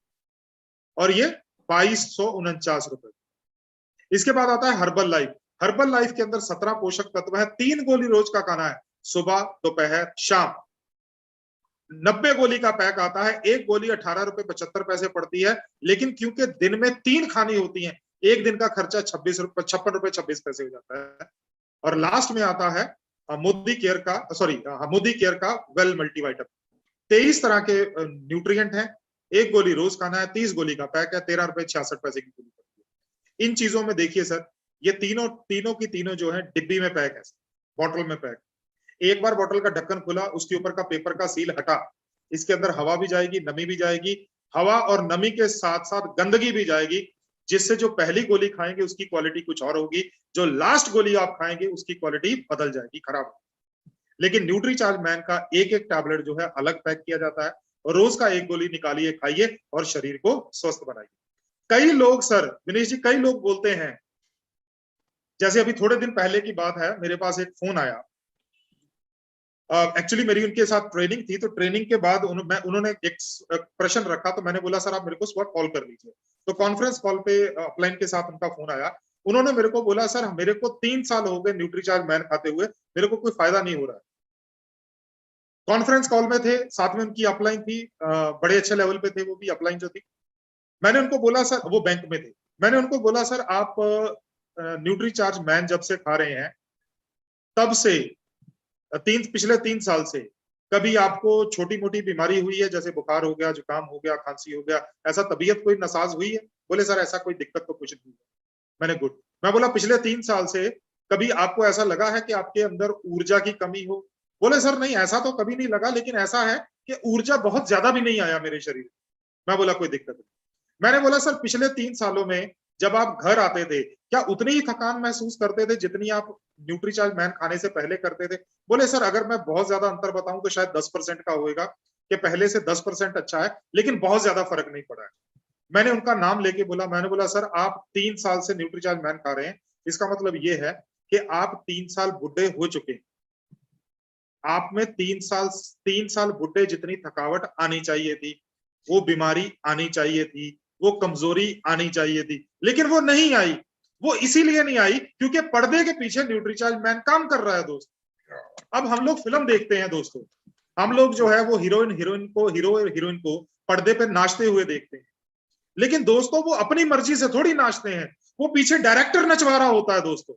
और ये 2249 रुपए। इसके बाद आता है हर्बल लाइफ। हर्बल लाइफ के अंदर 17 पोषक तत्व है, 3 गोली रोज का खाना है, सुबह दोपहर शाम। 90 गोली का पैक आता है, 1 गोली 18 रुपए 75 पैसे पड़ती है, लेकिन क्योंकि दिन में 3 खानी होती है, एक दिन का खर्चा 56 रुपए 26 पैसे हो जाता है। और लास्ट में आता है मोदी केयर का वेल मल्टीवाइटमिन। 23 तरह के न्यूट्रिएंट हैं, 1 गोली रोज खाना है, 30 गोली का पैक है, 13 रुपए 66 पैसे की गोली पड़ती है। इन चीजों में देखिए सर, ये तीनों की तीनों जो है डिब्बी में पैक है, बॉटल में पैक। एक बार बॉटल का ढक्कन खुला, उसके ऊपर का पेपर का सील हटा, इसके अंदर हवा भी जाएगी, नमी भी जाएगी, हवा और नमी के साथ साथ गंदगी भी जाएगी, जिससे जो पहली गोली खाएंगे उसकी क्वालिटी कुछ और होगी, जो लास्ट गोली आप खाएंगे उसकी क्वालिटी बदल जाएगी, खराब। लेकिन न्यूट्रीचार्ज मैन का एक एक टैबलेट जो है अलग पैक किया जाता है और रोज का एक गोली निकालिए, खाइए और शरीर को स्वस्थ बनाइए। कई लोग सर विनेश जी, कई लोग बोलते हैं, जैसे अभी थोड़े दिन पहले की बात है, मेरे पास एक फोन आया। एक्चुअली मेरी उनके साथ ट्रेनिंग थी, तो ट्रेनिंग के बाद उन्होंने एक प्रश्न रखा, तो मैंने बोला सर आप मेरे को सुबह कॉल कर लीजिए। तो कॉन्फ्रेंस कॉल पे अपलाइन के साथ उनका फोन आया। उन्होंने मेरे को बोला सर मेरे को 3 साल हो गए न्यूट्रीचार्ज मैन खाते हुए, मेरे को कोई फायदा नहीं हो रहा है। कॉन्फ्रेंस कॉल में थे, साथ में उनकी अपलाइन थी, बड़े अच्छे लेवल पे थे वो भी अपलाइन जो थी। मैंने उनको बोला सर, वो बैंक में थे, मैंने उनको बोला सर आप न्यूट्रीचार्ज मैन जब से खा रहे हैं तब से पिछले 3 साल से कभी आपको छोटी मोटी बीमारी हुई है, जैसे बुखार हो गया, जुकाम हो गया, खांसी हो गया, ऐसा तबीयत कोई नसाज हुई है? बोले सर ऐसा कोई दिक्कत तो कुछ नहीं है। मैंने गुड। मैं बोला पिछले 3 साल से कभी आपको ऐसा लगा है कि आपके अंदर ऊर्जा की कमी हो? बोले सर नहीं ऐसा तो कभी नहीं लगा, लेकिन ऐसा है कि ऊर्जा बहुत ज्यादा भी नहीं आया मेरे शरीर में। मैं बोला कोई दिक्कत नहीं। मैंने बोला सर पिछले 3 सालों में जब आप घर आते थे क्या उतनी ही थकान महसूस करते थे जितनी आप न्यूट्रीचार्ज मैन खाने से पहले करते थे? बोले सर अगर मैं बहुत ज्यादा अंतर बताऊं तो शायद 10% का होएगा, कि पहले से 10% अच्छा है, लेकिन बहुत ज्यादा फर्क नहीं पड़ा है। मैंने उनका नाम लेके बोला, मैंने बोला सर आप 3 साल से न्यूट्रीचार्ज मैन खा रहे हैं, इसका मतलब ये है कि आप 3 साल बुढ़े हो चुके हैं। आप में 3 साल बुढ़े जितनी थकावट आनी चाहिए थी, वो बीमारी आनी चाहिए थी, वो कमजोरी आनी चाहिए थी, लेकिन वो नहीं आई। वो इसीलिए नहीं आई क्योंकि पर्दे के पीछे न्यूट्रीचार्ज मैन काम कर रहा है दोस्त। अब हम लोग फिल्म देखते हैं दोस्तों, हम लोग जो है वो हीरो हीरोइन को पर्दे पे नाचते हुए देखते हैं, लेकिन दोस्तों वो अपनी मर्जी से थोड़ी नाचते हैं, वो पीछे डायरेक्टर नचवा रहा होता है दोस्तों।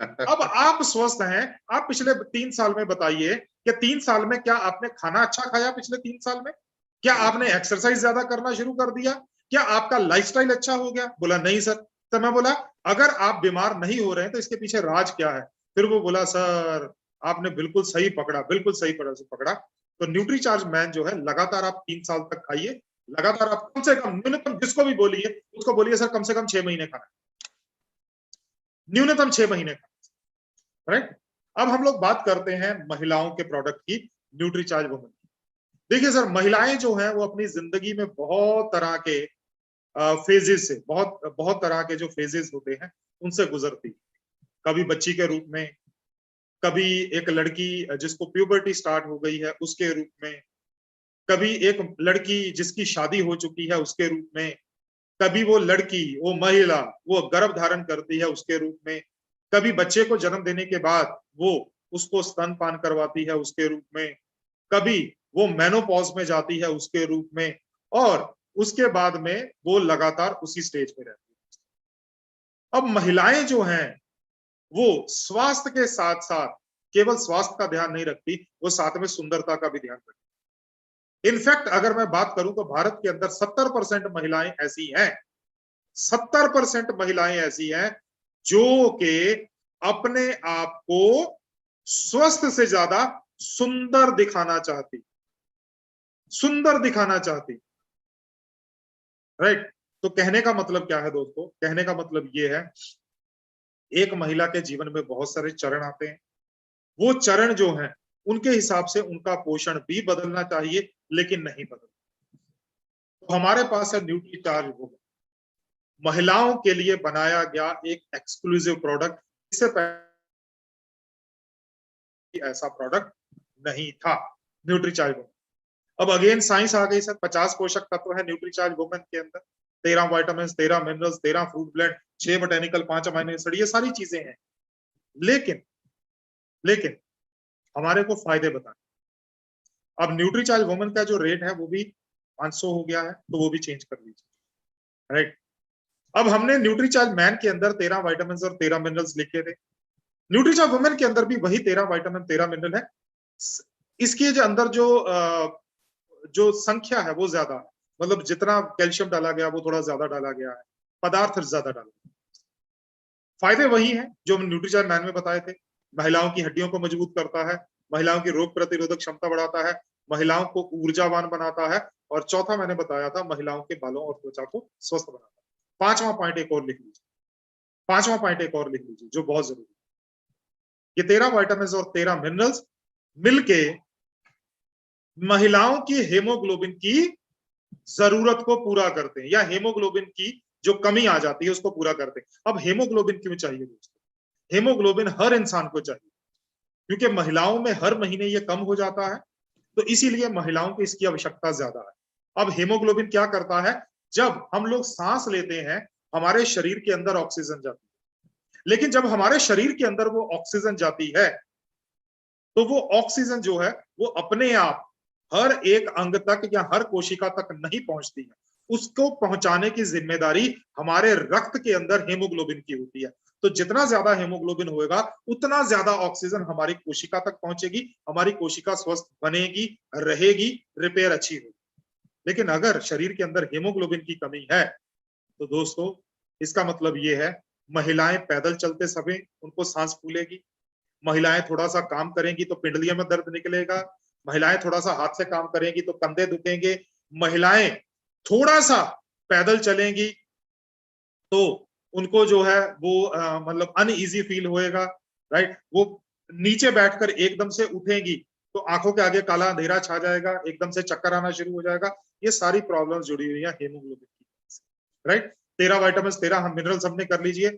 अब आप स्वस्थ हैं, आप पिछले 3 साल में बताइए कि 3 साल में क्या आपने खाना अच्छा खाया? पिछले 3 साल में क्या आपने एक्सरसाइज ज्यादा करना शुरू कर दिया? क्या आपका लाइफस्टाइल अच्छा हो गया? बोला नहीं सर। तो मैं बोला अगर आप बीमार नहीं हो रहे हैं तो इसके पीछे राज क्या है? फिर वो बोला सर आपने बिल्कुल सही पकड़ा, बिल्कुल सही पकड़ा। तो न्यूट्रीचार्ज मैन जो है लगातार आप 3 साल तक खाइए, लगातार आप कम से कम न्यूनतम जिसको भी बोलिए उसको बोलिए सर कम से कम 6 महीने खाना, न्यूनतम 6 महीने खाना, राइट। अब हम लोग बात करते हैं महिलाओं के प्रोडक्ट की, न्यूट्रीचार्ज वुमन की। देखिए सर महिलाएं जो हैं वो अपनी जिंदगी में बहुत तरह के फेजेस से, बहुत बहुत तरह के जो फेजेस होते हैं उनसे गुजरती। कभी बच्ची के रूप में, कभी एक लड़की जिसको प्यूबर्टी स्टार्ट हो गई है उसके रूप में, कभी एक लड़की जिसकी शादी हो चुकी है उसके रूप में, कभी वो लड़की, वो महिला वो गर्भ धारण करती है उसके रूप में, कभी बच्चे को जन्म देने के बाद वो उसको स्तनपान करवाती है उसके रूप में, कभी वो मेनोपॉज में जाती है उसके रूप में, और उसके बाद में वो लगातार उसी स्टेज पे रहती है। अब महिलाएं जो हैं वो स्वास्थ्य के साथ साथ केवल स्वास्थ्य का ध्यान नहीं रखती, वो साथ में सुंदरता का भी ध्यान रखती। इनफैक्ट अगर मैं बात करूं तो भारत के अंदर 70% महिलाएं ऐसी हैं, 70% महिलाएं ऐसी हैं जो कि अपने आप को स्वस्थ से ज्यादा सुंदर दिखाना चाहती, सुंदर दिखाना चाहती, राइट। तो कहने का मतलब क्या है दोस्तों? कहने का मतलब ये है एक महिला के जीवन में बहुत सारे चरण आते हैं, वो चरण जो हैं उनके हिसाब से उनका पोषण भी बदलना चाहिए, लेकिन नहीं बदलता। तो हमारे पास है न्यूट्रीचार्ज वुमन, महिलाओं के लिए बनाया गया एक एक्सक्लूसिव प्रोडक्ट। इससे पहले ऐसा प्रोडक्ट नहीं था न्यूट्रीचार्ज वुमन। अब अगेन साइंस आ गई सर, 50 पोषक तत्व है न्यूट्रीचार्ज वुमन के अंदर, 13 vitamin, 13 minerals, 13 fruit blend, 6 botanical, 5 amino acid, ये सारी चीजें हैं। लेकिन लेकिन हमारे को फायदे बताए। अब न्यूट्रीचार्ज वुमन का जो रेट है वो भी 500 हो गया है, तो वो भी चेंज कर लीजिए, राइट। अब हमने न्यूट्रीचार्ज मैन के अंदर 13 वाइटामिन और 13 मिनरल्स लिखे थे, न्यूट्रीचार्ज वुमन के अंदर भी वही 13 वाइटामिन 13 मिनरल है। इसके जो अंदर जो संख्या है वो ज्यादा है, मतलब जितना कैल्शियम डाला गया वो थोड़ा ज्यादा डाला गया है, पदार्थ ज्यादा डाला गया। फायदे वही हैं जो न्यूट्रीचार्ज मैन में बताए थे। महिलाओं की हड्डियों को मजबूत करता है, महिलाओं की रोग प्रतिरोधक क्षमता बढ़ाता है, महिलाओं को ऊर्जावान बनाता है, और चौथा मैंने बताया था महिलाओं के बालों और त्वचा को स्वस्थ बनाता है। पांचवा पॉइंट एक और लिख लीजिए, पांचवा पॉइंट एक और लिख लीजिए जो बहुत जरूरी है। ये 13 वाइटामिन और 13 मिनरल्स मिलके महिलाओं की हेमोग्लोबिन की जरूरत को पूरा करते हैं, या हेमोग्लोबिन की जो कमी आ जाती है उसको पूरा करते हैं। अब हेमोग्लोबिन क्यों चाहिए दोस्तों? हेमोग्लोबिन हर इंसान को चाहिए, क्योंकि महिलाओं में हर महीने ये कम हो जाता है, तो इसीलिए महिलाओं को इसकी आवश्यकता ज्यादा है। अब हेमोग्लोबिन क्या करता है? जब हम लोग सांस लेते हैं हमारे शरीर के अंदर ऑक्सीजन जाती है, लेकिन जब हमारे शरीर के अंदर वो ऑक्सीजन जाती है तो वो ऑक्सीजन जो है वो अपने आप हर एक अंग तक या हर कोशिका तक नहीं पहुंचती है, उसको पहुंचाने की जिम्मेदारी हमारे रक्त के अंदर हेमोग्लोबिन की होती है। तो जितना ज्यादा हेमोग्लोबिन होएगा उतना ज्यादा ऑक्सीजन हमारी कोशिका तक पहुंचेगी, हमारी कोशिका स्वस्थ बनेगी, रहेगी, रिपेयर अच्छी होगी। लेकिन अगर शरीर के अंदर हेमोग्लोबिन की कमी है तो दोस्तों इसका मतलब ये है, महिलाएं पैदल चलते समय उनको सांस फूलेगी, महिलाएं थोड़ा सा काम करेंगी तो पिंडलियों में दर्द निकलेगा, महिलाएं थोड़ा सा हाथ से काम करेंगी तो कंधे दुखेंगे, महिलाएं थोड़ा सा पैदल चलेंगी तो उनको जो है वो मतलब अनईजी फील होएगा, राइट। वो नीचे बैठकर एकदम से उठेंगी तो आंखों के आगे काला अंधेरा छा जाएगा, एकदम से चक्कर आना शुरू हो जाएगा। ये सारी प्रॉब्लम्स जुड़ी हुई है हेमोग्लोबिन की, राइट। 13 विटामिन 13 हम मिनरल्स हमने कर लीजिए।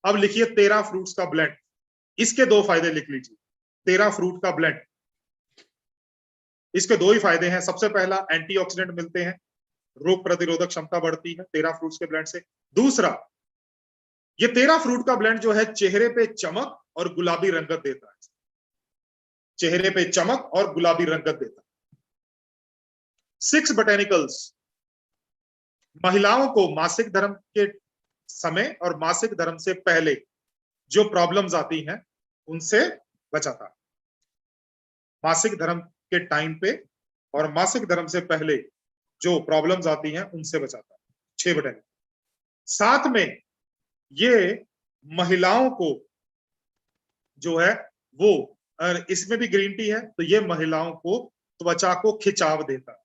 अब लिखिए 13 फ्रूट्स का ब्लेंड, इसके 2 फायदे लिख लीजिए। 13 फ्रूट का ब्लेंड, इसके 2 ही फायदे हैं। सबसे पहला, एंटीऑक्सीडेंट मिलते हैं, रोग प्रतिरोधक क्षमता बढ़ती है 13 फ्रूट्स के ब्लेंड से। दूसरा, ये 13 फ्रूट का ब्लेंड जो है चेहरे पे चमक और गुलाबी रंगत देता है, चेहरे पे चमक और गुलाबी रंगत देता है। 6 बोटेनिकल्स महिलाओं को मासिक धर्म के समय और मासिक धर्म से पहले जो प्रॉब्लम्स आती हैं उनसे बचाता है। मासिक धर्म के टाइम पे और मासिक धर्म से पहले जो प्रॉब्लम्स आती हैं उनसे बचाता है। 6 बोटेनिकल। साथ में ये महिलाओं को जो है वो, इसमें भी ग्रीन टी है तो ये महिलाओं को त्वचा को खिंचाव देता है।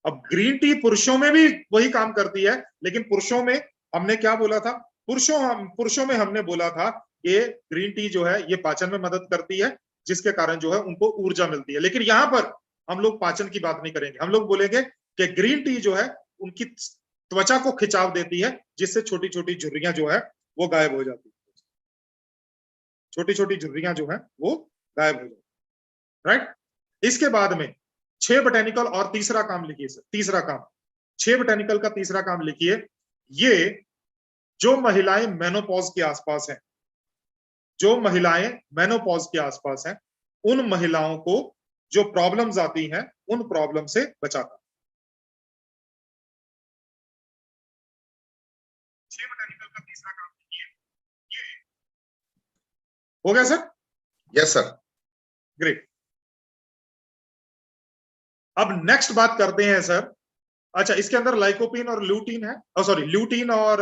अब ग्रीन टी पुरुषों में भी वही काम करती है, लेकिन पुरुषों में हमने क्या बोला था? पुरुषों में हमने बोला था कि ग्रीन टी जो है ये पाचन में मदद करती है, जिसके कारण जो है उनको ऊर्जा मिलती है। लेकिन यहां पर हम लोग पाचन की बात नहीं करेंगे, हम लोग बोलेंगे कि ग्रीन टी जो है उनकी त्वचा को खिंचाव देती है, जिससे छोटी छोटी झुर्रियां जो है वो गायब हो जाती है, छोटी छोटी झुर्रियां जो है वो गायब हो जाती है, राइट। इसके बाद में 6 बोटेनिकल और तीसरा काम लिखिए सर, तीसरा काम 6 बोटेनिकल का तीसरा काम लिखिए। ये जो महिलाएं मेनोपॉज के आसपास हैं, जो महिलाएं मेनोपॉज के आसपास हैं, उन महिलाओं को जो प्रॉब्लम्स आती हैं उन प्रॉब्लम से बचाता है। 6 बोटेनिकल का तीसरा काम लिखिए, ये हो गया सर? Yes sir. ग्रेट। अब नेक्स्ट बात करते हैं सर। अच्छा, इसके अंदर लाइकोपिन और ल्यूटीन है, सॉरी ल्यूटीन और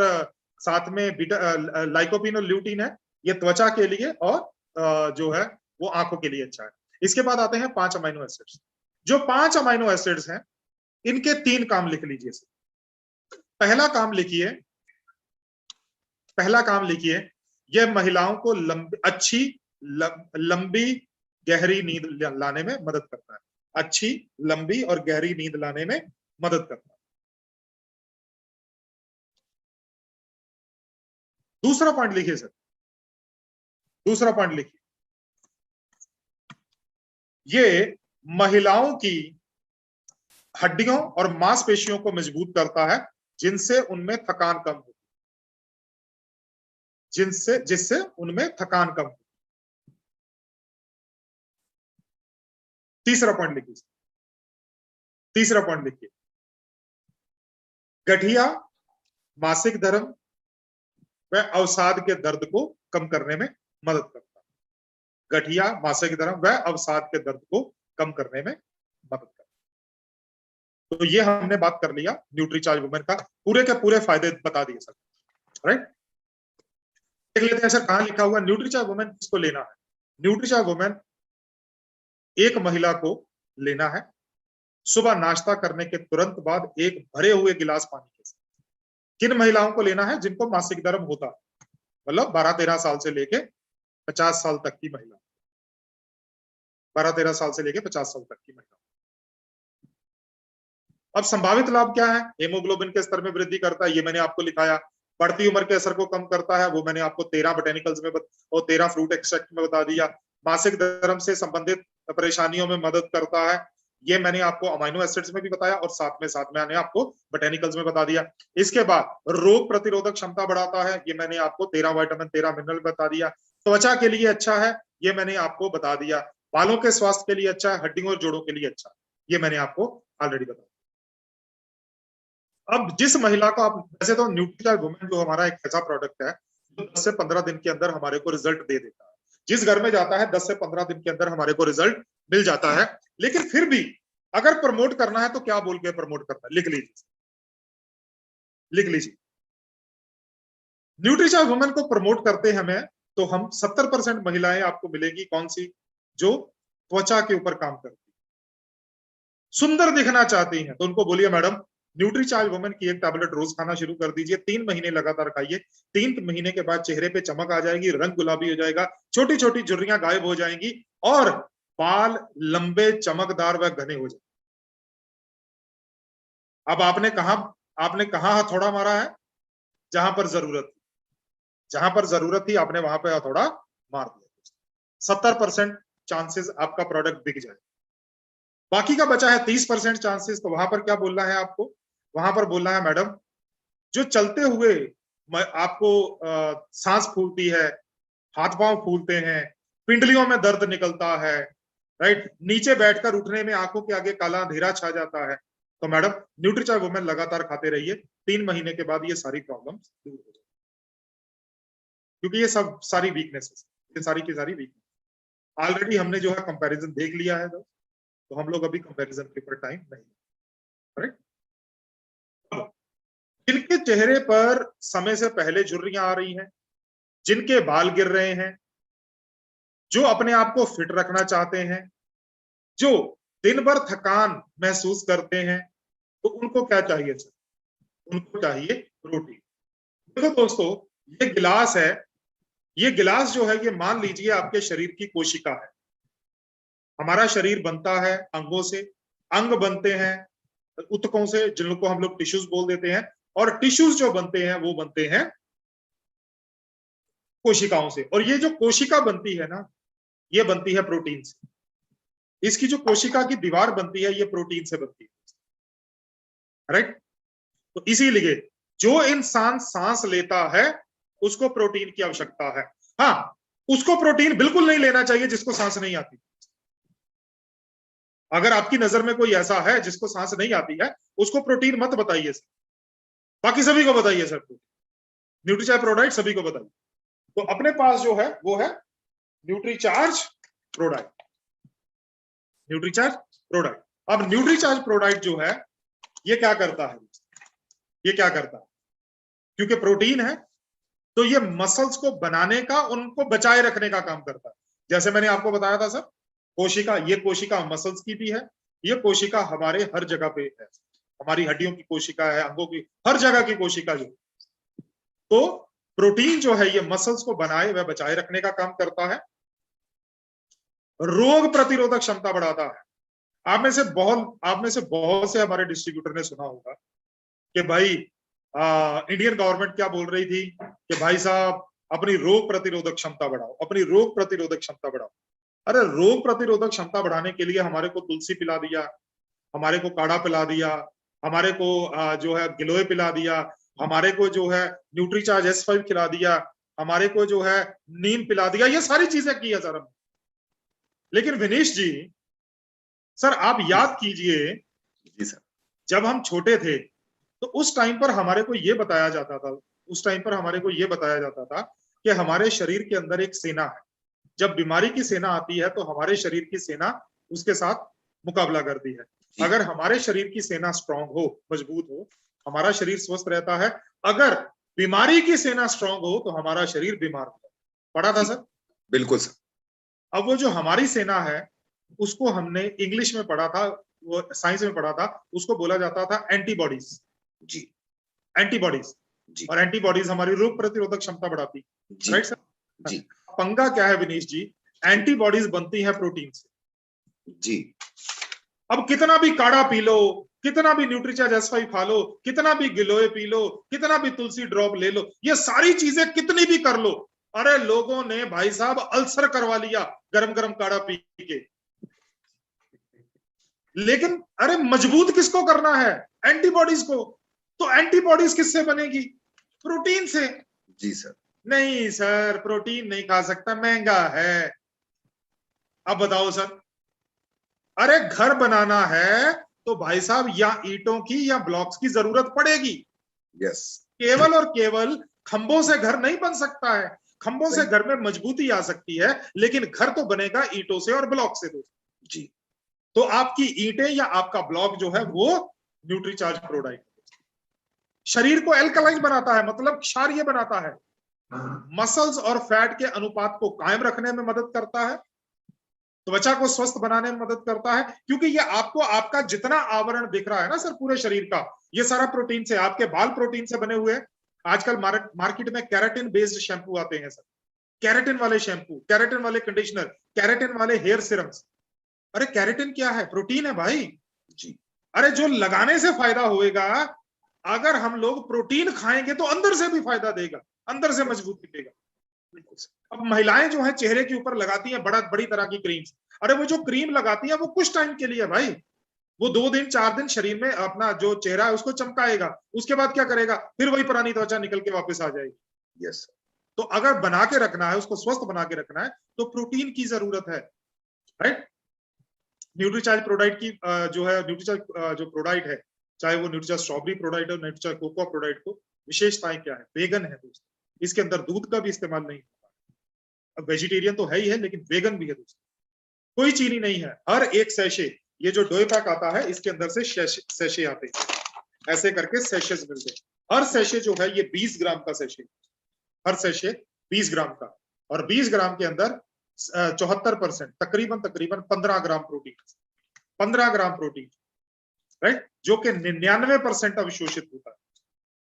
साथ में बीटा, लाइकोपिन और ल्यूटीन है, ये त्वचा के लिए और जो है वो आंखों के लिए अच्छा है। इसके बाद आते हैं 5 अमीनो एसिड्स। जो 5 अमीनो एसिड्स हैं इनके 3 काम लिख लीजिए सर। पहला काम लिखिए, पहला काम लिखिए, यह महिलाओं को अच्छी लंबी गहरी नींद लाने में मदद करता है, अच्छी लंबी और गहरी नींद लाने में मदद करता है। दूसरा पॉइंट लिखिए सर, दूसरा पॉइंट लिखिए, ये महिलाओं की हड्डियों और मांसपेशियों को मजबूत करता है, जिनसे उनमें थकान कम होती, जिससे उनमें थकान कम होती। तीसरा पॉइंट लिखिए, तीसरा पॉइंट लिखिए, गठिया, मासिक धर्म व अवसाद के दर्द को कम करने में मदद करता है। गठिया, मासिक धर्म व अवसाद के दर्द को कम करने में मदद करता है। तो ये हमने बात कर लिया न्यूट्रीचार्ज वुमेन का, पूरे के पूरे फायदे बता दिए सर, राइट। देख लेते हैं सर कहां लिखा हुआ न्यूट्रीचार्ज वुमेन किसको लेना है। न्यूट्रीचार्ज वुमेन एक महिला को लेना है सुबह नाश्ता करने के तुरंत बाद एक भरे हुए गिलास पानी के साथ। किन महिलाओं को लेना है? जिनको मासिक धर्म होता है, मतलब 12-13 साल से लेके 50 साल तक की महिला। 12-13 साल से लेके 50 साल तक की महिला। अब संभावित लाभ क्या है? हेमोग्लोबिन के स्तर में वृद्धि करता है, ये मैंने आपको लिखाया। बढ़ती उम्र के असर को कम करता है, वो मैंने आपको 13 बोटेनिकल्स में और 13 फ्रूट एक्सट्रैक्ट में बता दिया। मासिक धर्म से संबंधित परेशानियों में मदद करता है, ये मैंने आपको अमाइनो एसिड्स में भी बताया और साथ में मैंने आपको बोटेनिकल्स में बता दिया। इसके बाद रोग प्रतिरोधक क्षमता बढ़ाता है, ये मैंने आपको 13 विटामिन 13 मिनरल बता दिया। त्वचा के लिए अच्छा है, ये मैंने आपको बता दिया। बालों के स्वास्थ्य के लिए अच्छा है, हड्डियों और जोड़ों के लिए अच्छा है, ये मैंने आपको ऑलरेडी बताया। अब जिस महिला को आप, वैसे तो न्यूट्रीचार्ज वुमेन जो हमारा एक ऐसा प्रोडक्ट है जो 10 से 15 दिन के अंदर हमारे को रिजल्ट दे देता है। जिस घर में जाता है 10 से 15 दिन के अंदर हमारे को रिजल्ट मिल जाता है। लेकिन फिर भी अगर प्रमोट करना है तो क्या बोल के प्रमोट करना है, लिख लीजिए। न्यूट्रीचार्ज वुमेन को प्रमोट करते हैं हमें, तो हम 70% महिलाएं आपको मिलेगी, कौन सी? जो त्वचा के ऊपर काम करती, सुंदर दिखना चाहती हैं, तो उनको बोलिए मैडम न्यूट्रीचार्ज वुमेन की एक टैबलेट रोज खाना शुरू कर दीजिए, 3 महीने लगातार खाइए। 3 महीने के बाद चेहरे पे चमक आ जाएगी, रंग गुलाबी हो जाएगा, छोटी छोटी झुर्रियां गायब हो जाएंगी और बाल लंबे चमकदार व घने हो जाएंगे। अब आपने कहा हथौड़ा मारा है? जहां पर जरूरत थी आपने वहां पे हथौड़ा मार दिया। 70% चांसेस आपका प्रोडक्ट बिक जाए, बाकी का बचा है 30% चांसेस। तो वहां पर क्या बोलना है आपको? वहां पर बोलना है मैडम जो चलते हुए आपको सांस फूलती है, हाथ पांव फूलते हैं, पिंडलियों में दर्द निकलता है, राइट, नीचे बैठकर उठने में आंखों के आगे काला अंधेरा छा जाता है, तो मैडम न्यूट्रीचार्ज वुमेन लगातार खाते रहिए। 3 महीने के बाद ये सारी प्रॉब्लम्स दूर हो जाएगी, क्योंकि ये सब सारी वीकनेसेस, ये सारी की सारी वीकनेस ऑलरेडी हमने जो है कंपैरिजन देख लिया है, तो हम लोग अभी कंपैरिजन के ऊपर टाइम नहीं, राइट। जिनके चेहरे पर समय से पहले झुर्रियां आ रही हैं, जिनके बाल गिर रहे हैं, जो अपने आप को फिट रखना चाहते हैं, जो दिन भर थकान महसूस करते हैं, तो उनको क्या चाहिए सर? उनको चाहिए प्रोटीन। देखो दोस्तों, ये गिलास है, ये गिलास जो है ये मान लीजिए आपके शरीर की कोशिका है। हमारा शरीर बनता है अंगों से, अंग बनते हैं ऊतकों से, जिनको हम लोग टिश्यूज बोल देते हैं, और टिश्यूज जो बनते हैं वो बनते हैं कोशिकाओं से। और ये जो कोशिका बनती है ना, ये बनती है प्रोटीन से। इसकी जो कोशिका की दीवार बनती है ये प्रोटीन से बनती है, राइट। तो इसीलिए जो इंसान सांस लेता है उसको प्रोटीन की आवश्यकता है। हाँ, उसको प्रोटीन बिल्कुल नहीं लेना चाहिए जिसको सांस नहीं आती। अगर आपकी नजर में कोई ऐसा है जिसको सांस नहीं आती है, उसको प्रोटीन मत बताइए सर, बाकी सभी को बताइए सर, न्यूट्रीचार्ज प्रोडाइट सभी को बताइए। तो अपने पास जो है वो है न्यूट्रीचार्ज प्रोडाइट, न्यूट्रीचार्ज प्रोडाइट। अब न्यूट्रीचार्ज प्रोडाइट जो है ये क्या करता है? ये क्या करता है? क्योंकि प्रोटीन है तो ये मसल्स को बनाने का, उनको बचाए रखने का काम करता है। जैसे मैंने आपको बताया था सर, कोशिका, ये कोशिका मसल्स की भी है, ये कोशिका हमारे हर जगह पे है, हमारी हड्डियों की कोशिका है, अंगों की, हर जगह की कोशिका जो। तो प्रोटीन जो है ये मसल्स को बनाए व बचाए रखने का काम करता है, रोग प्रतिरोधक क्षमता बढ़ाता है। आप में से बहुत से हमारे डिस्ट्रीब्यूटर ने सुना होगा कि भाई इंडियन गवर्नमेंट क्या बोल रही थी कि भाई साहब अपनी रोग प्रतिरोधक क्षमता बढ़ाओ, अपनी रोग प्रतिरोधक क्षमता बढ़ाओ। अरे रोग प्रतिरोधक क्षमता बढ़ाने के लिए हमारे को तुलसी पिला दिया, हमारे को काढ़ा पिला दिया, हमारे को जो है गिलोय पिला दिया, हमारे को जो है न्यूट्रीचार्ज S5 खिला दिया, हमारे को जो है नीम पिला दिया, ये सारी चीजें की है सर हमने। लेकिन विनीश जी, सर आप याद कीजिए, जी सर, जब हम छोटे थे तो उस टाइम पर हमारे को ये बताया जाता था, कि हमारे शरीर के अंदर एक सेना है। जब बीमारी की सेना आती है तो हमारे शरीर की सेना उसके साथ मुकाबला करती है। अगर हमारे शरीर की सेना स्ट्रांग हो, मजबूत हो, हमारा शरीर स्वस्थ रहता है। अगर बीमारी की सेना स्ट्रांग हो तो हमारा शरीर बीमार होता है। पढ़ा था सर? बिल्कुल सर। अब वो जो हमारी सेना है उसको हमने इंग्लिश में पढ़ा था, वो साइंस में पढ़ा था, उसको बोला जाता था एंटीबॉडीज। जी, एंटीबॉडीज। जी, और एंटीबॉडीज हमारी रोग प्रतिरोधक क्षमता बढ़ाती, राइट सर? जी। पंगा क्या है विनीश जी? एंटीबॉडीज बनती है प्रोटीन से। जी। अब कितना भी काढ़ा पी लो, कितना भी न्यूट्रीचार्ज S5 खा लो, कितना भी गिलोय पी लो, कितना भी तुलसी ड्रॉप ले लो, ये सारी चीजें कितनी भी कर लो, अरे लोगों ने भाई साहब अल्सर करवा लिया गरम गरम काढ़ा पी के। लेकिन अरे मजबूत किसको करना है? एंटीबॉडीज को। तो एंटीबॉडीज किससे बनेगी? प्रोटीन से। जी सर। नहीं सर, प्रोटीन नहीं खा सकता, महंगा है। अब बताओ सर, अरे घर बनाना है तो भाई साहब या ईंटों की या ब्लॉक्स की जरूरत पड़ेगी। यस। केवल और केवल खंभों से घर नहीं बन सकता है। खंभों से सही। घर में मजबूती आ सकती है, लेकिन घर तो बनेगा ईंटों से और ब्लॉक से दोस्तों। जी। तो आपकी ईंटें या आपका ब्लॉक जो है वो न्यूट्रीचार्ज प्रोडाक्ट शरीर को एल्कलाइन बनाता है, मतलब क्षारीय बनाता है। मसल्स और फैट के अनुपात को कायम रखने में मदद करता है, त्वचा को स्वस्थ बनाने में मदद करता है, क्योंकि ये आपको आपका जितना आवरण दिख रहा है ना सर पूरे शरीर का, ये सारा प्रोटीन से, आपके बाल प्रोटीन से बने हुए हैं। आजकल मार्केट में कैराटिन बेस्ड शैम्पू आते हैं सर, कैराटिन वाले शैम्पू, कैराटिन वाले कंडीशनर, कैराटिन वाले हेयर सीरम्स। अरे कैराटिन क्या है? प्रोटीन है भाई जी। अरे जो लगाने से फायदा होएगा, अगर हम लोग प्रोटीन खाएंगे तो अंदर से भी फायदा देगा, अंदर से मजबूत दिखेगा। अब महिलाएं जो है चेहरे के ऊपर लगाती हैं बड़ी तरह की क्रीम्स। अरे वो जो क्रीम लगाती है वो कुछ टाइम के लिए भाई, वो 2 दिन 4 दिन शरीर में अपना जो चेहरा है उसको चमकाएगा, उसके बाद क्या करेगा? फिर वही पुरानी त्वचा निकल के वापस आ जाएगी। यस। तो अगर बना के रखना है, उसको स्वस्थ बना के रखना है, तो प्रोटीन की जरूरत है, राइट। न्यूट्रीचार्ज प्रोडक्ट की जो है, न्यूट्रीचार्ज जो प्रोडक्ट है, चाहे वो न्यूट्रीचार्ज स्ट्रॉबेरी प्रोडक्ट हो, न्यूट्रीचार्ज कोकोआ प्रोडक्ट को, विशेषताएं क्या है? वेगन है दोस्तों, इसके अंदर दूध का भी इस्तेमाल नहीं होता। अब वेजिटेरियन तो है ही है, लेकिन वेगन भी है दोस्तों, कोई चीनी नहीं है। हर एक सैशे, ये जो डोए पैक आता है इसके अंदर से सैशे आते हैं, ऐसे करके सैशेस मिलते हैं। हर सैशे जो है ये 20 ग्राम का सैशे, हर सैशे 20 ग्राम का, और 20 ग्राम के अंदर 74% तकरीबन 15 gram protein, 15 gram protein, right, जो कि 99% अवशोषित होता है।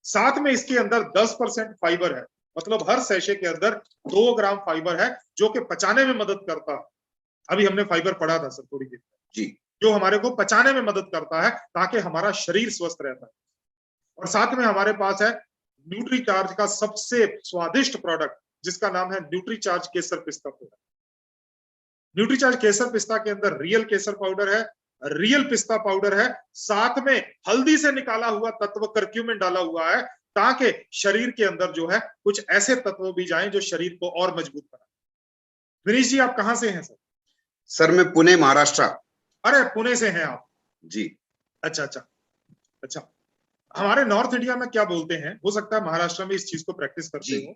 साथ में इसके अंदर 10% फाइबर है, मतलब हर सैशे के अंदर 2 ग्राम फाइबर है, जो कि पचाने में मदद करता है। अभी हमने फाइबर पढ़ा था सर थोड़ी देर जी। जो हमारे को पचाने में मदद करता है, ताकि हमारा शरीर स्वस्थ रहता है। और साथ में हमारे पास है न्यूट्रीचार्ज का सबसे स्वादिष्ट प्रोडक्ट, जिसका नाम है न्यूट्रीचार्ज केसर पिस्ता पाउडर। न्यूट्रीचार्ज केसर पिस्ता के अंदर रियल केसर पाउडर है, रियल पिस्ता पाउडर है, साथ में हल्दी से निकाला हुआ तत्व करक्यूमिन डाला हुआ है, ताकि शरीर के अंदर जो है कुछ ऐसे तत्व भी जाएं जो शरीर को और मजबूत बनाए। विनीश जी, आप कहां से हैं सर? सर मैं पुणे, महाराष्ट्र। अरे पुणे से हैं आप? जी। अच्छा अच्छा अच्छा। हमारे नॉर्थ इंडिया में क्या बोलते हैं, हो सकता है महाराष्ट्र में इस चीज को प्रैक्टिस करते हो।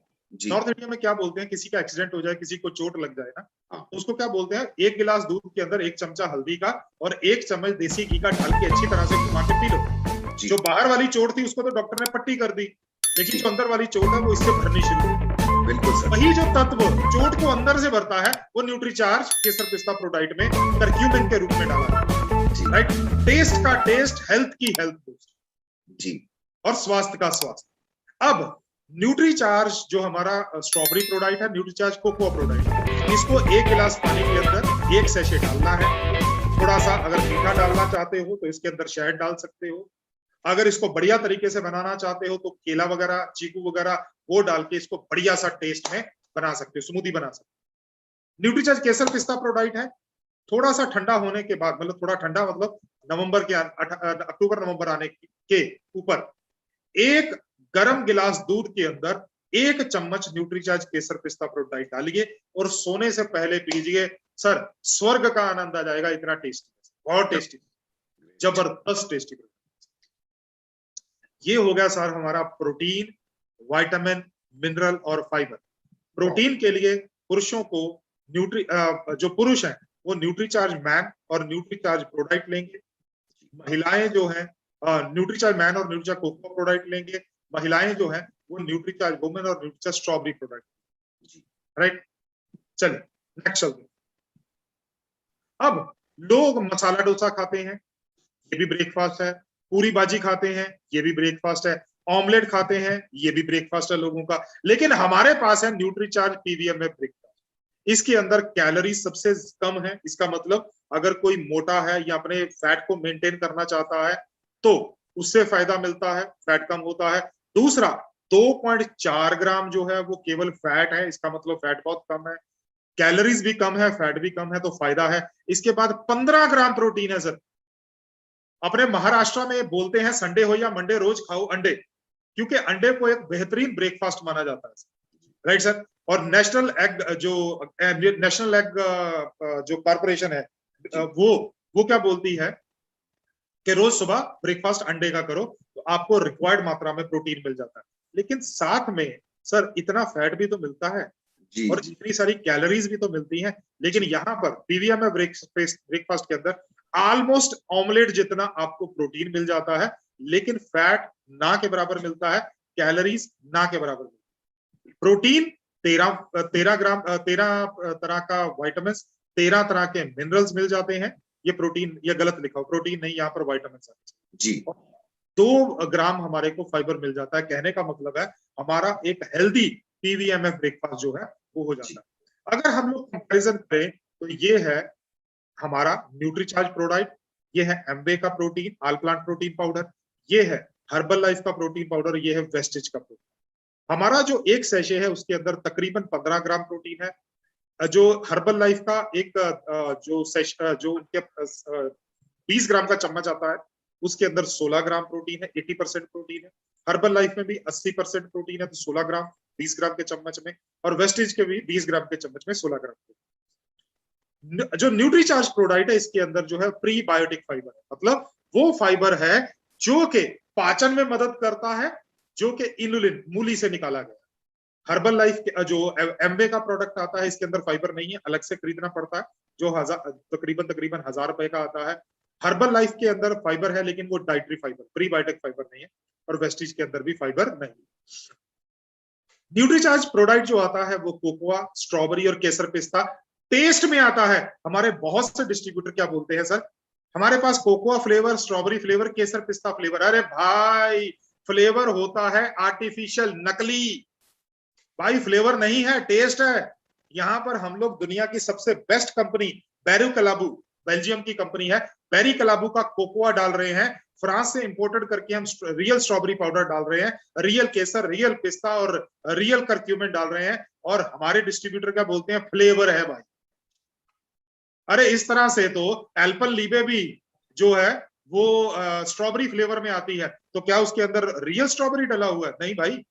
नॉर्थ इंडिया में क्या बोलते हैं, किसी का एक्सीडेंट हो जाए, किसी को चोट लग जाए ना, तो उसको क्या बोलते हैं? 1 गिलास दूध के अंदर 1 चमचा हल्दी का और 1 चम्मच देसी घी का डाल के अच्छी तरह से घुमा के पी लो। जो बाहर वाली चोट थी उसको तो डॉक्टर ने पट्टी कर दी, लेकिन जो अंदर वाली चोट है वो इससे भरनी शुरू हो गई। बिल्कुल सर। वही जो तत्व चोट को अंदर से भरता है, वो न्यूट्रीचार्ज केसर पिस्ता प्रोडक्ट में करक्यूमिन के रूप में डाला है, राइट। टेस्ट का टेस्ट, हेल्थ की हेल्थ जी, और स्वास्थ्य का स्वास्थ्य। अब न्यूट्रीचार्ज जो हमारा स्ट्रॉबेरी प्रोडक्ट है, न्यूट्रीचार्ज कोकोआ प्रोडक्ट, इसको 1 गिलास पानी के अंदर 1 सैशे डालना है। थोड़ा सा अगर मीठा डालना चाहते हो तो इसके अंदर शहद डाल सकते हो। अगर इसको बढ़िया तरीके से बनाना चाहते हो तो केला वगैरह, चीकू वगैरह वो डाल के इसको बढ़िया सा टेस्ट में बना सकते हो, स्मूदी बना सकते हो। न्यूट्रीचार्ज केसर पिस्ता प्रोडक्ट है, थोड़ा सा ठंडा होने के बाद, मतलब थोड़ा ठंडा मतलब नवंबर के अक्टूबर नवंबर आने के ऊपर, 1 गरम गिलास दूध के अंदर 1 चम्मच न्यूट्रीचार्ज केसर पिस्ता प्रोडक्ट डालिए और सोने से पहले पीजिए। सर स्वर्ग का आनंद आ जाएगा, इतना टेस्टी, बहुत टेस्टी, जबरदस्त टेस्टी। ये हो गया सर हमारा प्रोटीन, विटामिन, मिनरल और फाइबर। प्रोटीन के लिए पुरुषों को जो पुरुष हैं वो न्यूट्रीचार्ज मैन और न्यूट्रीचार्ज प्रोडक्ट लेंगे। महिलाएं जो हैं न्यूट्रीचार्ज मैन और न्यूट्रीचार्ज कोकोआ प्रोडक्ट लेंगे। महिलाएं जो हैं वो न्यूट्रीचार्ज वुमेन और न्यूट्रीचार्ज स्ट्रॉबेरी प्रोडक्ट, राइट। चलिए नेक्स्ट चलते हैं। अब लोग मसाला डोसा खाते हैं, ये भी ब्रेकफास्ट है। पूरी भाजी खाते हैं, ये भी ब्रेकफास्ट है। ऑमलेट खाते हैं, ये भी ब्रेकफास्ट है लोगों का। लेकिन हमारे पास है न्यूट्रीचार्ज पीवीएम में ब्रेकफास्ट। इसके अंदर कैलोरीज सबसे कम है। इसका मतलब अगर कोई मोटा है या अपने फैट को मेंटेन करना चाहता है तो उससे फायदा मिलता है, फैट कम होता है। दूसरा, 2.4 ग्राम जो है वो केवल फैट है, इसका मतलब फैट बहुत कम है, कैलोरीज भी कम है, फैट भी कम है, तो फायदा है। इसके बाद 15 ग्राम प्रोटीन है सर। अपने महाराष्ट्र में बोलते हैं संडे हो या मंडे रोज खाओ अंडे, क्योंकि अंडे को एक बेहतरीन ब्रेकफास्ट माना जाता है, राइट सर। और नेशनल एग जो कॉर्पोरेशन है वो क्या बोलती है कि रोज सुबह ब्रेकफास्ट अंडे का करो तो आपको रिक्वायर्ड मात्रा में प्रोटीन मिल जाता है। लेकिन साथ में सर इतना फैट भी तो मिलता है जी और इतनी सारी कैलोरीज भी तो मिलती हैं। लेकिन यहाँ पर पीवीएम ब्रेकफास्ट के अंदर ऑलमोस्ट ऑमलेट जितना आपको प्रोटीन मिल जाता है, लेकिन फैट ना के बराबर मिलता है, कैलोरीज ना के बराबर मिलता है। प्रोटीन 13 तरह का विटामिन, 13 तरह के मिनरल्स मिल जाते हैं। ये प्रोटीन, ये गलत लिखा हो, प्रोटीन नहीं, यहाँ पर विटामिन जी। 2 ग्राम हमारे को फाइबर मिल जाता है। कहने का मतलब है हमारा एक हेल्दी पीवीएमएफ ब्रेकफास्ट जो है वो हो जाता है। अगर हम लोग कंपैरिजन करें तो ये है हमारा न्यूट्रीचार्ज प्रोडक्ट, ये है एम्बे का protein all plant protein powder, ये है हर्बल लाइफ का प्रोटीन पाउडर, ये है वेस्टेज का प्रोटीन। हमारा जो एक सैशे है उसके अंदर तकरीबन 15 ग्राम प्रोटीन है। जो हर्बल लाइफ का एक जो उनके 20 ग्राम का चम्मच आता है उसके अंदर 16 ग्राम प्रोटीन है, 80% प्रोटीन है। हर्बल लाइफ में भी 80% प्रोटीन है, तो 16 ग्राम 20 ग्राम के चम्मच में, और वेस्टेज के भी 20 ग्राम के चम्मच में 16 ग्राम। जो न्यूट्रीचार्ज प्रोडक्ट है इसके अंदर जो है प्रीबायोटिक फाइबर है, मतलब वो फाइबर है जो कि पाचन में मदद करता है, जो कि इनुलिन मूली से निकाला गया। हर्बल लाइफ के जो एम्बे का प्रोडक्ट आता है इसके अंदर फाइबर नहीं है, अलग से खरीदना पड़ता है, जो तकरीबन 1000 रुपए का आता है। हर्बल लाइफ के अंदर फाइबर है लेकिन वो डाइटरी फाइबर, प्रीबायोटिक फाइबर नहीं है, और वेस्टीज के अंदर भी फाइबर नहीं। न्यूट्रीचार्ज प्रोडक्ट जो आता है वो कोकोआ, स्ट्रॉबेरी और केसर पिस्ता टेस्ट में आता है। हमारे बहुत से डिस्ट्रीब्यूटर क्या बोलते हैं सर, हमारे पास कोकोआ फ्लेवर, स्ट्रॉबेरी फ्लेवर, केसर पिस्ता फ्लेवर। अरे भाई फ्लेवर होता है आर्टिफिशियल, नकली भाई, फ्लेवर नहीं है, टेस्ट है। यहाँ पर हम लोग दुनिया की सबसे बेस्ट कंपनी बेरू कलाबू, बेल्जियम की कंपनी है, बेरी कलाबू का कोकोआ डाल रहे हैं, फ्रांस से इंपोर्टेड करके हम रियल स्ट्रॉबेरी पाउडर डाल रहे हैं, रियल केसर, रियल पिस्ता और रियल करक्यूमिन डाल रहे हैं, और हमारे डिस्ट्रीब्यूटर क्या बोलते हैं, फ्लेवर है भाई। अरे इस तरह से तो एल्पेनलीबे भी जो है वो स्ट्रॉबेरी फ्लेवर में आती है, तो क्या उसके अंदर रियल स्ट्रॉबेरी डला हुआ है? नहीं भाई,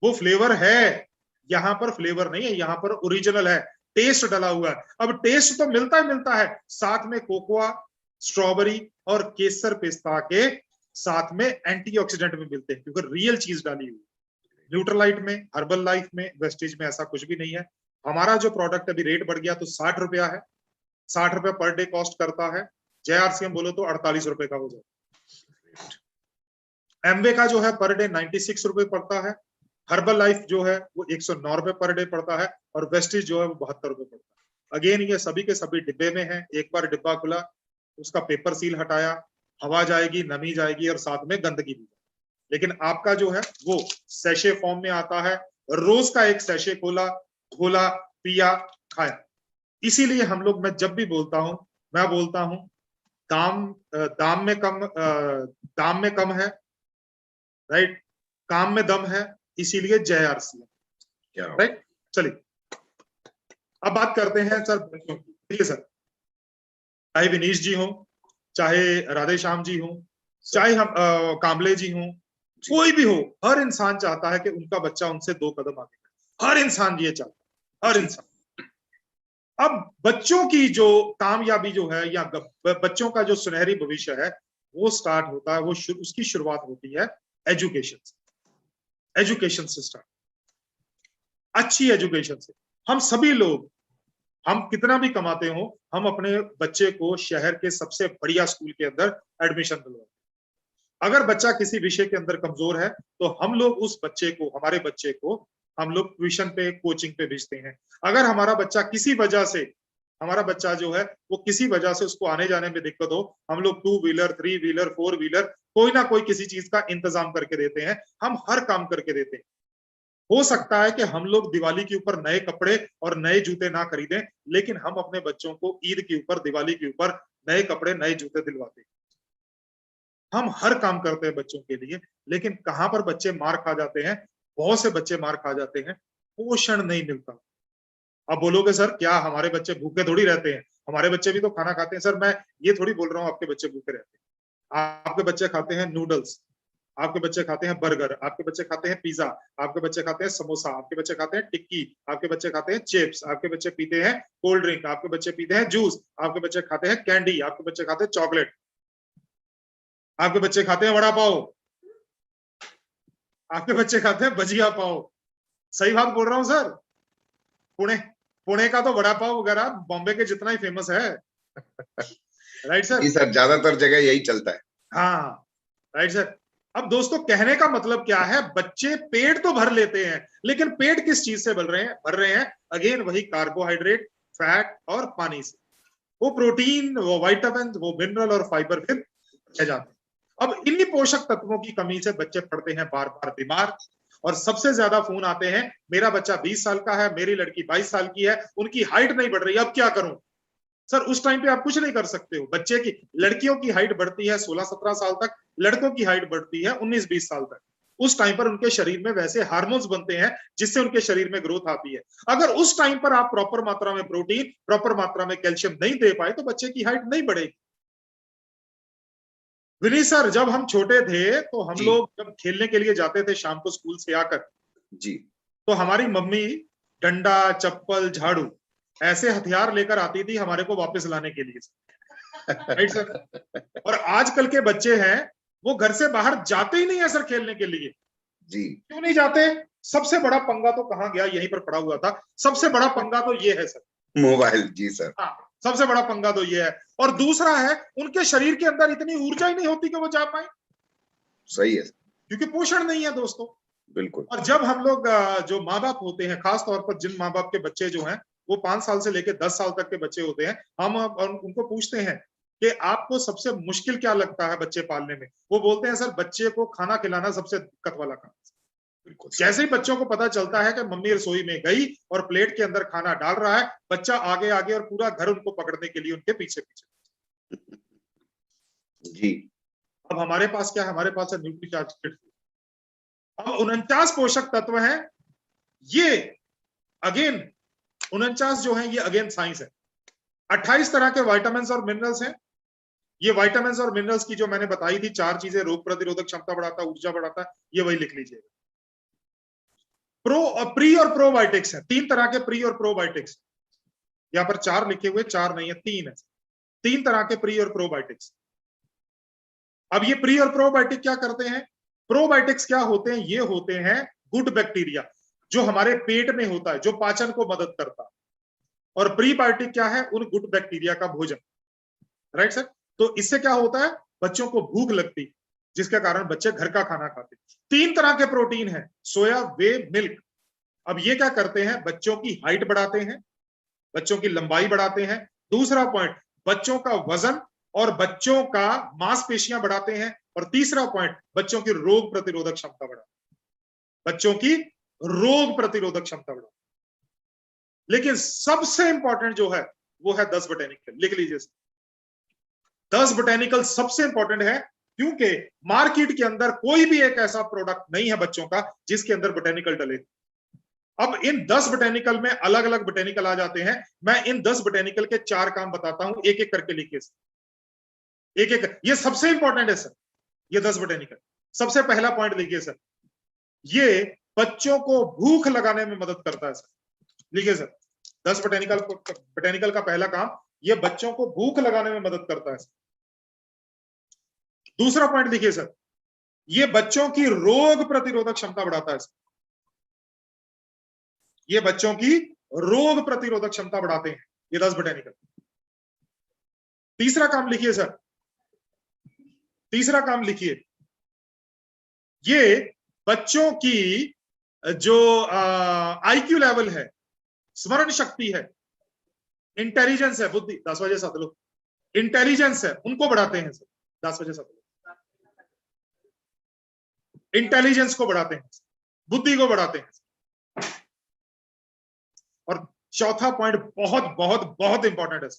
वो फ्लेवर है, यहाँ पर फ्लेवर नहीं है, यहाँ पर ओरिजिनल है, टेस्ट डला हुआ है। अब टेस्ट तो मिलता है, साथ में कोकोआ, स्ट्रॉबेरी और केसर पिस्ता के साथ में एंटीऑक्सीडेंट भी मिलते हैं, क्योंकि रियल चीज डाली हुई। न्यूट्रलाइट में, हर्बल लाइफ में, वेस्टेज में ऐसा कुछ भी नहीं है। हमारा जो प्रोडक्ट अभी रेट बढ़ गया तो 60 रुपया है, 60 रुपया पर डे कॉस्ट करता है। जेआरसीएम बोलो तो 48 रुपए का हो जाए। एमवे का जो है पर डे 96 रुपए पड़ता है। हर्बल लाइफ जो है वो 109 रुपए पर डे पड़ता है, और वेस्टेज जो है वो 72 रुपए पड़ता है। अगेन ये सभी के सभी डिब्बे में है। एक बार डिब्बा खुला, उसका पेपर सील हटाया, हवा जाएगी, नमी जाएगी और साथ में गंदगी भी। लेकिन आपका जो है वो सैशे फॉर्म में आता है। रोज का एक सैशे खोला, पिया, खाया। इसीलिए हम लोग, मैं जब भी बोलता हूं, मैं बोलता हूं दाम में कम है, राइट, काम में दम है, इसीलिए जय आरसीएम, राइट। चलिए अब बात करते हैं सर बच्चों की। देखिए सर, चाहे विनीश जी हो, चाहे राधे श्याम जी हो, चाहे हम कामले जी हो, कोई भी हो, हर इंसान चाहता है कि उनका बच्चा उनसे 2 कदम आगे। हर इंसान ये चाहता है, हर इंसान। अब बच्चों की जो कामयाबी जो है, या बच्चों का जो सुनहरी भविष्य है, वो स्टार्ट होता है, वो उसकी शुरुआत होती है एजुकेशन से स्टार्ट, अच्छी एजुकेशन से। हम सभी लोग, हम कितना भी कमाते हो, हम अपने बच्चे को शहर के सबसे बढ़िया स्कूल के अंदर एडमिशन दिलवाते हैं। अगर बच्चा किसी विषय के अंदर कमजोर है तो हम लोग उस बच्चे को, हमारे बच्चे को हम लोग ट्यूशन पे, कोचिंग पे भेजते हैं। अगर हमारा बच्चा किसी वजह से, हमारा बच्चा जो है वो किसी वजह से उसको आने जाने में दिक्कत हो, हम लोग 2 व्हीलर, 3 व्हीलर, 4 व्हीलर, कोई ना कोई किसी चीज का इंतजाम करके देते हैं। हम हर काम करके देते हैं। हो सकता है कि हम लोग दिवाली के ऊपर नए कपड़े और नए जूते ना खरीदें, लेकिन हम अपने बच्चों को ईद के ऊपर, दिवाली के ऊपर नए कपड़े, नए जूते दिलवाते हैं। हम हर काम करते हैं बच्चों के लिए, लेकिन कहां पर बच्चे मार खा जाते हैं? बहुत से बच्चे मार खा जाते हैं, पोषण नहीं मिलता। आप बोलोगे सर क्या हमारे बच्चे भूखे थोड़ी रहते हैं, हमारे बच्चे भी तो खाना खाते हैं। सर मैं ये थोड़ी बोल रहा हूँ आपके बच्चे भूखे रहते हैं। आपके बच्चे खाते हैं नूडल्स, आपके बच्चे खाते हैं बर्गर, आपके बच्चे खाते हैं पिज्जा, आपके बच्चे खाते हैं समोसा, आपके बच्चे खाते हैं टिक्की, आपके बच्चे खाते हैं चिप्स, आपके बच्चे पीते हैं कोल्ड ड्रिंक, आपके बच्चे पीते हैं जूस, आपके बच्चे खाते हैं कैंडी, आपके बच्चे खाते हैं चॉकलेट, आपके बच्चे खाते हैं वड़ा पाव, आपके बच्चे खाते हैं भजिया पाव। सही बात बोल रहा हूँ सर? पुणे पुणे का तो वड़ा पाव वगैरह बॉम्बे के जितना ही फेमस है। Right sir? जी सर, ज्यादातर जगह यही चलता है। हाँ राइट सर। अब दोस्तों कहने का मतलब क्या है, बच्चे पेट तो भर लेते हैं, लेकिन पेट किस चीज से भर रहे हैं? अगेन वही कार्बोहाइड्रेट, फैट और पानी से। वो प्रोटीन, वो विटामिन, वो मिनरल और फाइबर फिर रह जाते हैं। अब इन्हीं पोषक तत्वों की कमी से बच्चे पड़ते हैं बार बार बीमार, और सबसे ज्यादा फोन आते हैं, मेरा बच्चा 20 साल का है, मेरी लड़की 22 साल की है, उनकी हाइट नहीं बढ़ रही, अब क्या करूं? सर उस टाइम पे आप कुछ नहीं कर सकते हो। बच्चे की, लड़कियों की हाइट बढ़ती है 16-17 साल तक, लड़कों की हाइट बढ़ती है 19-20 साल तक। उस टाइम पर उनके शरीर में वैसे हार्मोन्स बनते हैं जिससे उनके शरीर में ग्रोथ आती है। अगर उस टाइम पर आप प्रॉपर मात्रा में प्रोटीन, प्रॉपर मात्रा में कैल्शियम नहीं दे पाए तो बच्चे की हाइट नहीं बढ़ेगी। विनीत सर जब हम छोटे थे तो हम जी लोग जब खेलने के लिए जाते थे शाम को स्कूल से आकर, जी तो हमारी मम्मी डंडा, चप्पल, झाड़ू ऐसे हथियार लेकर आती थी हमारे को वापस लाने के लिए। Right sir? और आजकल के बच्चे हैं वो घर से बाहर जाते ही नहीं है सर खेलने के लिए। जी क्यों नहीं जाते? सबसे बड़ा पंगा तो कहां गया, यहीं पर पड़ा हुआ था। सबसे बड़ा पंगा तो ये है सर, मोबाइल। जी सर। हाँ सबसे बड़ा पंगा तो ये है। और दूसरा है, उनके शरीर के अंदर इतनी ऊर्जा ही नहीं होती कि वो जा पाए, सही है। क्योंकि पोषण नहीं है दोस्तों। बिल्कुल। और जब हम लोग जो माँ बाप होते हैं, खास तौर पर जिन माँ बाप के बच्चे जो हैं वो 5 साल से लेकर 10 साल तक के बच्चे होते हैं, हम उनको पूछते हैं कि आपको सबसे मुश्किल क्या लगता है बच्चे पालने में? वो बोलते हैं सर बच्चे को खाना खिलाना सबसे दिक्कत वाला काम। बिल्कुल। जैसे ही बच्चों को पता चलता है कि मम्मी रसोई में गई और प्लेट के अंदर खाना डाल रहा है, बच्चा आगे आगे और पूरा घर उनको पकड़ने के लिए उनके पीछे पीछे। जी। अब हमारे पास क्या है? हमारे पास है न्यूट्रीचार्ज किट। अब 49 पोषक तत्व हैं। ये अगेन 49 जो है ये अगेन साइंस है। 28 तरह के विटामिन और मिनरल्स हैं। ये विटामिन और मिनरल्स की जो मैंने बताई थी 4 चीजें, रोग प्रतिरोधक क्षमता बढ़ाता है, ऊर्जा बढ़ाता है, ये वही लिख लीजिएगा। प्री और प्रोबायोटिक्स है। 3 तरह के प्री और प्रोबायोटिक्स। यहाँ पर 4 लिखे हुए, 4 नहीं है, 3 है। 3 तरह के प्री और प्रोबायोटिक्स। अब ये प्री और प्रोबायोटिक क्या करते हैं? प्रोबायोटिक्स क्या होते हैं? ये होते हैं गुड बैक्टीरिया जो हमारे पेट में होता है, जो पाचन को मदद करता है। और प्रीबायोटिक क्या है? उन गुड बैक्टीरिया का भोजन। Right sir? तो इससे क्या होता है? बच्चों को भूख लगती, जिसके कारण बच्चे घर का खाना खाते। 3 तरह के प्रोटीन है, सोया, वे, मिल्क। अब ये क्या करते हैं? बच्चों की हाइट बढ़ाते हैं, बच्चों की लंबाई बढ़ाते हैं। दूसरा पॉइंट, बच्चों का वजन और बच्चों का मांसपेशियां बढ़ाते हैं। और तीसरा पॉइंट, बच्चों की रोग प्रतिरोधक क्षमता बढ़ाते हैं। बच्चों की रोग प्रतिरोधक क्षमता बढ़ाते हैं। लेकिन सबसे इंपॉर्टेंट जो है वो है 10 बोटेनिकल। लिख लीजिए, 10 बोटेनिकल सबसे इंपॉर्टेंट है, क्योंकि मार्केट के अंदर कोई भी एक ऐसा प्रोडक्ट नहीं है बच्चों का जिसके अंदर बोटेनिकल डले। अब इन 10 बोटेनिकल में अलग अलग बोटेनिकल आ जाते हैं। मैं इन 10 बोटेनिकल के 4 काम बताता हूं, एक एक करके लिखिए, एक एक। ये सबसे इंपॉर्टेंट है सर, ये 10 बोटेनिकल। सबसे पहला पॉइंट लिखिए सर, ये बच्चों को भूख लगाने में मदद करता है सर। लिखिए सर, 10 बोटेनिकल का पहला काम, ये बच्चों को भूख लगाने में मदद करता है सर। दूसरा पॉइंट लिखिए सर, ये बच्चों की रोग प्रतिरोधक क्षमता बढ़ाता है सर। ये बच्चों की रोग प्रतिरोधक क्षमता बढ़ाते हैं ये 10 बोटेनिकल। तीसरा काम लिखिए सर, तीसरा काम लिखिए, ये बच्चों की जो आईक्यू लेवल है, स्मरण शक्ति है, इंटेलिजेंस है, बुद्धि, 10 बजे साथ लो, इंटेलिजेंस है, उनको बढ़ाते हैं सर। 10 बजे साथ लो, इंटेलिजेंस को बढ़ाते हैं, बुद्धि को बढ़ाते हैं। चौथा पॉइंट बहुत बहुत बहुत इंपॉर्टेंट है।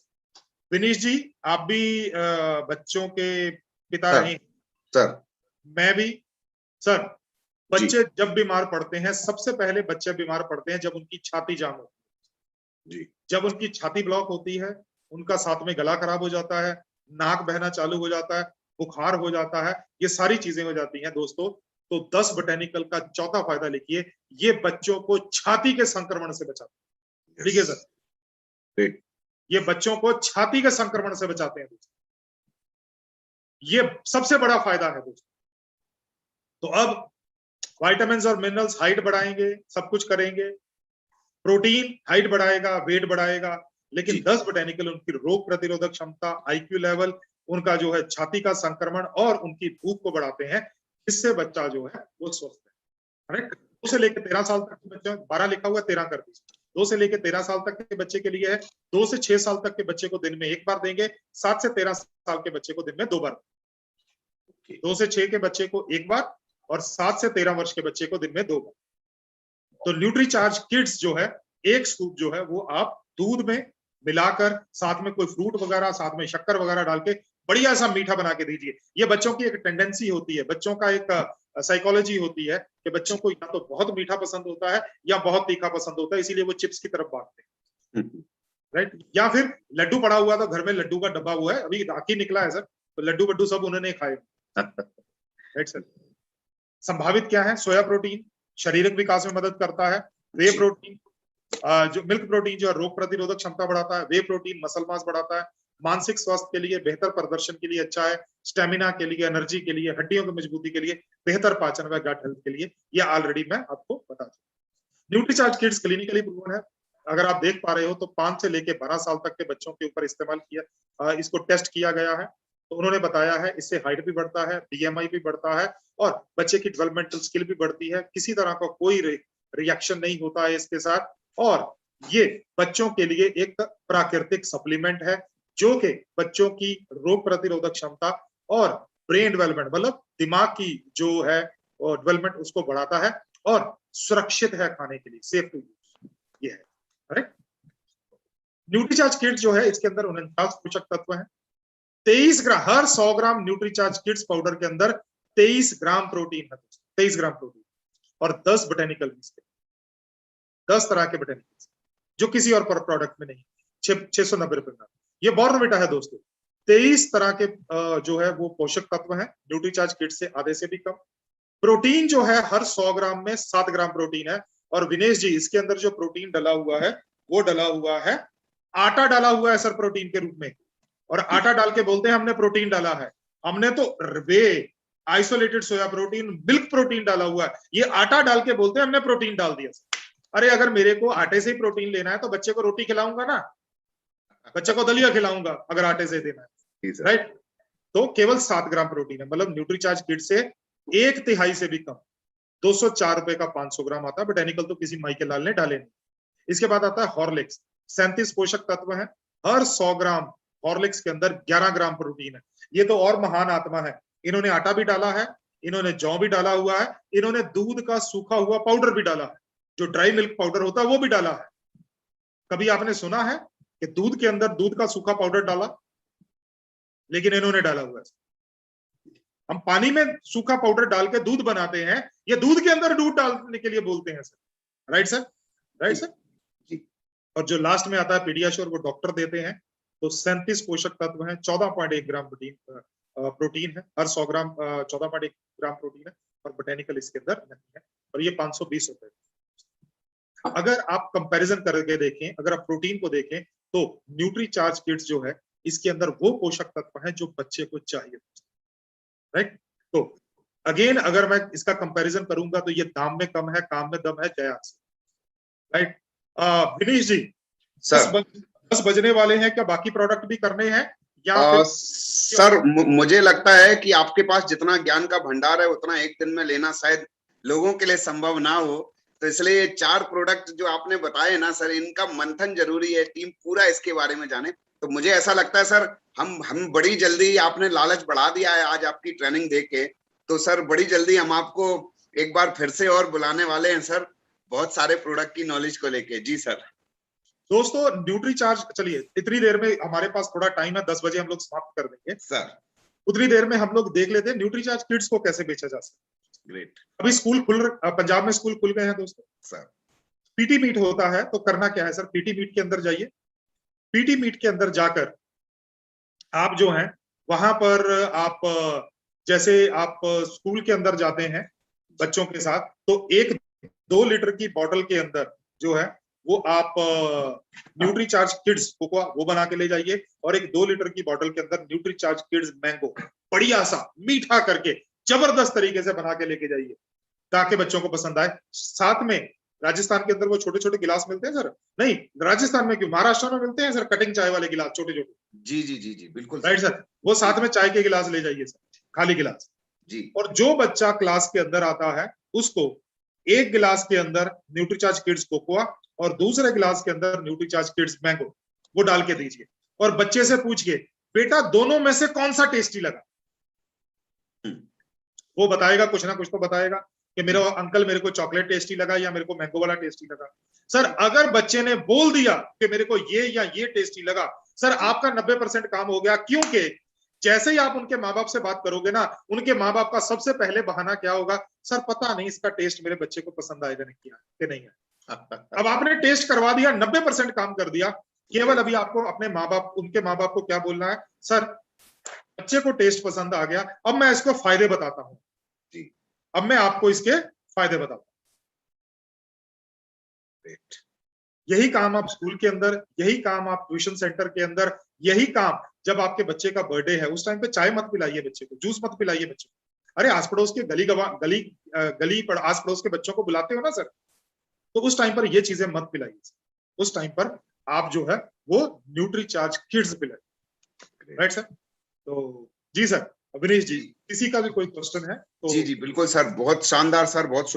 विनीश जी, आप भी बच्चों के पिता रहे हैं। सर मैं भी। सर, जी बच्चे जब बीमार पड़ते हैं, सबसे पहले बच्चे बीमार पड़ते हैं जब उनकी छाती जाम होती है। जी जब उनकी छाती ब्लॉक होती है, उनका साथ में गला खराब हो जाता है, नाक बहना चालू हो जाता है, बुखार हो जाता है, ये सारी चीजें हो जाती हैं दोस्तों। तो 10 बोटेनिकल का चौथा फायदा लिखिए, ये बच्चों को छाती के संक्रमण से बचाता है। ठीक है सर, great. ये बच्चों को छाती के संक्रमण से बचाते हैं दोस्तों, ये सबसे बड़ा फायदा है दोस्तों। तो अब विटामिन और मिनरल्स हाइट बढ़ाएंगे, सब कुछ करेंगे। प्रोटीन हाइट बढ़ाएगा, वेट बढ़ाएगा, लेकिन जी 10 बोटेनिकल उनकी रोग प्रतिरोधक क्षमता, आईक्यू लेवल, उनका जो है छाती का संक्रमण और उनकी भूख को बढ़ाते हैं, इससे बच्चा जो है वो स्वस्थ है। करेक्ट। 2 से लेकर 13 साल तक के बच्चे, 12 लिखा हुआ है 13 कर दीजिए। 2 से लेकर 13 साल तक के बच्चे के लिए है। 2 से 6 साल तक के बच्चे को दिन में 1 बार देंगे। 7 से 13 साल के बच्चे को दिन में 2 बार। 2 से 6 के बच्चे को 1 बार और 7 से 13 वर्ष के बच्चे को दिन में 2 बार। तो न्यूट्रीचार्ज किड्स जो है, एक स्कूप जो है वो आप दूध में मिलाकर, साथ में कोई फ्रूट वगैरह, साथ में शक्कर वगैरह डाल के बढ़िया सा मीठा बना के दीजिए। ये बच्चों की एक टेंडेंसी होती है, बच्चों का एक साइकोलॉजी होती है कि बच्चों को या तो बहुत मीठा पसंद होता है या बहुत तीखा पसंद होता है, इसीलिए वो चिप्स की तरफ भागते हैं। राइट। या फिर लड्डू पड़ा हुआ था घर में, लड्डू का डब्बा हुआ है, अभी राखी निकला है सर, तो लड्डू बड्डू सब उन्होंने खाए। Right sir. संभावित क्या है? सोया प्रोटीन शारीरिक विकास में मदद करता है। वे प्रोटीन, जो मिल्क प्रोटीन जो है रोग प्रतिरोधक क्षमता बढ़ाता है। वे प्रोटीन मसल मास बढ़ाता है। मानसिक स्वास्थ्य के लिए, बेहतर प्रदर्शन के लिए अच्छा है। स्टेमिना के लिए, एनर्जी के लिए, हड्डियों की मजबूती के लिए, बेहतर पाचन व गट हेल्थ के लिए, ये ऑलरेडी मैं आपको बता दूं। न्यूट्रीचार्ज किड्स क्लिनिकली प्रूवन है। अगर आप देख पा रहे हो तो 5 से लेकर 12 साल तक के बच्चों के ऊपर इस्तेमाल किया, इसको टेस्ट किया गया है। तो उन्होंने बताया है इससे हाइट भी बढ़ता है, बीएमआई भी बढ़ता है और बच्चे की डेवलपमेंटल स्किल भी बढ़ती है। किसी तरह का कोई रिएक्शन नहीं होता है इसके साथ। और ये बच्चों के लिए एक प्राकृतिक सप्लीमेंट है जो कि बच्चों की रोग प्रतिरोधक क्षमता और ब्रेन डेवलपमेंट, मतलब दिमाग की जो है डेवलपमेंट, उसको बढ़ाता है और सुरक्षित है खाने के लिए, सेफ टू यूज ये है। करेक्ट। न्यूट्रीचार्ज किट जो है, इसके अंदर 49 पोषक तत्व हैं। 23 ग्राम, हर 100 ग्राम न्यूट्रीचार्ज किड्स पाउडर के अंदर 23 ग्राम प्रोटीन है। 23 ग्राम प्रोटीन और 10 बोटेनिकल, 10 तरह के बोटेनिकल्स जो किसी और प्रोडक्ट में नहीं। 690 रुपए में ये बॉर्नविटा है दोस्तों। 23 तरह के जो है वो पोषक तत्व हैं न्यूट्रीचार्ज किट से आधे से भी कम। प्रोटीन जो है हर 100 ग्राम में 7 ग्राम प्रोटीन है। और विनेश जी, इसके अंदर जो प्रोटीन डला हुआ है वो डला हुआ है, आटा डाला हुआ है सर प्रोटीन के रूप में। और आटा डाल के बोलते हैं हमने प्रोटीन डाला है, हमने तो वे isolated soya protein, milk protein डाला हुआ है। ये आटा डाल के बोलते हैं हमने प्रोटीन डाल दिया। अरे अगर मेरे को आटे से ही प्रोटीन लेना है तो बच्चे को रोटी खिलाऊंगा ना, बच्चे को दलिया खिलाऊंगा अगर आटे से देना है। राइट। तो केवल 7 ग्राम प्रोटीन है, मतलब न्यूट्रीचार्ज किट से 1/3 से भी कम। 204 रुपए का 500 ग्राम आता है। बोटेनिकल तो किसी माई के लाल ने डाले नहीं। इसके बाद आता है हॉर्लिक्स। 37 पोषक तत्व है। हर 100 ग्राम हॉर्लिक्स के अंदर 11 ग्राम प्रोटीन है। ये तो और महान आत्मा है, इन्होंने आटा भी डाला है, इन्होंने जौ भी डाला हुआ है, इन्होंने दूध का सूखा हुआ पाउडर भी डाला है, जो ड्राई मिल्क पाउडर होता है वो भी डाला है। कभी आपने सुना है कि दूध के अंदर दूध का सूखा पाउडर डाला? लेकिन इन्होंने डाला हुआ है। हम पानी में सूखा पाउडर डाल के दूध बनाते हैं, ये दूध के अंदर दूध डालने के लिए बोलते हैं sir. Right sir, right sir जी। और जो लास्ट में आता है पीडियाश्योर, वो डॉक्टर देते हैं। तो 37 पोषक तत्व हैं, 14.1 ग्राम प्रोटीन है। हर 100 ग्राम 14.1 ग्राम प्रोटीन है और बोटेनिकल इसके अंदर नहीं है। और ये 520 रुपए। अगर आप कंपैरिजन करके देखें, अगर आप प्रोटीन को देखें तो न्यूट्रीचार्ज किट्स जो है, इसके अंदर वो पोषक तत्व है जो बच्चे को चाहिए। राइट। तो अगेन अगर मैं इसका कंपैरिजन करूंगा तो ये दाम में कम है, काम में दम है, जया। राइट। विनीश जी, सर 10 बजने वाले हैं, क्या बाकी प्रोडक्ट भी करने हैं या फिर? सर मुझे लगता है कि आपके पास जितना ज्ञान का भंडार है उतना एक दिन में लेना शायद लोगों के लिए संभव ना हो। तो इसलिए 4 प्रोडक्ट जो आपने बताए ना सर, इनका मंथन जरूरी है, टीम पूरा इसके बारे में जाने। तो मुझे ऐसा लगता है सर, हम बड़ी जल्दी, आपने लालच बढ़ा दिया है आज आपकी ट्रेनिंग देके, तो सर बड़ी जल्दी हम आपको एक बार फिर से और बुलाने वाले हैं सर, बहुत सारे प्रोडक्ट की नॉलेज को लेके। जी सर। दोस्तों न्यूट्री चार्ज, चलिए इतनी देर में हमारे पास थोड़ा टाइम है, 10 बजे हम लोग समाप्त कर देंगे सर। उतनी देर में हम लोग देख लेते हैं न्यूट्री चार्ज किड्स को कैसे बेचा जा सकता है। ग्रेट। अभी पंजाब में स्कूल खुल गए हैं दोस्तों सर। पीटी मीट होता है, तो करना क्या है सर, पीटी मीट के अंदर जाइए, पीटी मीट के अंदर जाकर आप जो है वहां पर आप जैसे आप स्कूल के अंदर जाते हैं बच्चों के साथ, तो 1-2 लीटर की बोतल के अंदर जो है वो आप न्यूट्री चार्ज किड्स कोकोआ वो बना के ले जाइए, और एक 2 लीटर की बोतल के अंदर न्यूट्री चार्ज किड्स मैंगो बढ़िया सा मीठा करके जबरदस्त तरीके से बना के लेके जाइए ताकि बच्चों को पसंद आए। साथ में राजस्थान के अंदर वो छोटे छोटे गिलास मिलते हैं सर, नहीं राजस्थान में क्यों, महाराष्ट्र में मिलते हैं सर कटिंग चाय वाले गिलास छोटे छोटे। जी जी जी जी बिल्कुल राइट सर, वो साथ में चाय के गिलास ले जाइए सर, खाली गिलास जी। और जो बच्चा क्लास के अंदर आता है उसको एक गिलास के अंदर न्यूट्रीचार्ज किड्स कोकोआ और दूसरे गिलास के अंदर न्यूट्रीचार्ज किड्स मैंगो वो डाल के दीजिए, और बच्चे से पूछिए बेटा दोनों में से कौन सा टेस्टी लगा, वो बताएगा, कुछ ना कुछ तो बताएगा कि मेरा अंकल मेरे को चॉकलेट टेस्टी लगा या मेरे को मैंगो वाला टेस्टी लगा। सर अगर बच्चे ने बोल दिया कि मेरे को ये या ये टेस्टी लगा, सर आपका 90% काम हो गया, क्योंकि जैसे ही आप उनके माँ बाप से बात करोगे ना, उनके माँ बाप का सबसे पहले बहाना क्या होगा, सर पता नहीं इसका टेस्ट मेरे बच्चे को पसंद आएगा नहीं है। अब आपने टेस्ट करवा दिया, 90% काम कर दिया, केवल अभी आपको अपने माँ बाप, उनके माँ बाप को क्या बोलना है, सर बच्चे को टेस्ट पसंद आ गया, अब मैं इसको फायदे बताता हूं, अब मैं आपको इसके फायदे बताता हूं। यही काम आप स्कूल के अंदर, यही काम आप ट्यूशन सेंटर के अंदर, यही काम जब आपके बच्चे का बर्थडे है उस टाइम पे चाय मत पिलाइए बच्चे को, जूस मत पिलाइए बच्चे को। अरे आस पड़ोस के गली आस पड़ोस के बच्चों को बुलाते हो ना सर, तो उस टाइम पर ये चीजें मत पिलाइए, उस टाइम पर आप जो है वो न्यूट्री चार्ज किड्स पिलाइए। राइट सर, तो जी सर अविनेश जी किसी का भी कोई क्वेश्चन है तो। जी जी बिल्कुल सर, बहुत शानदार सर, बहुत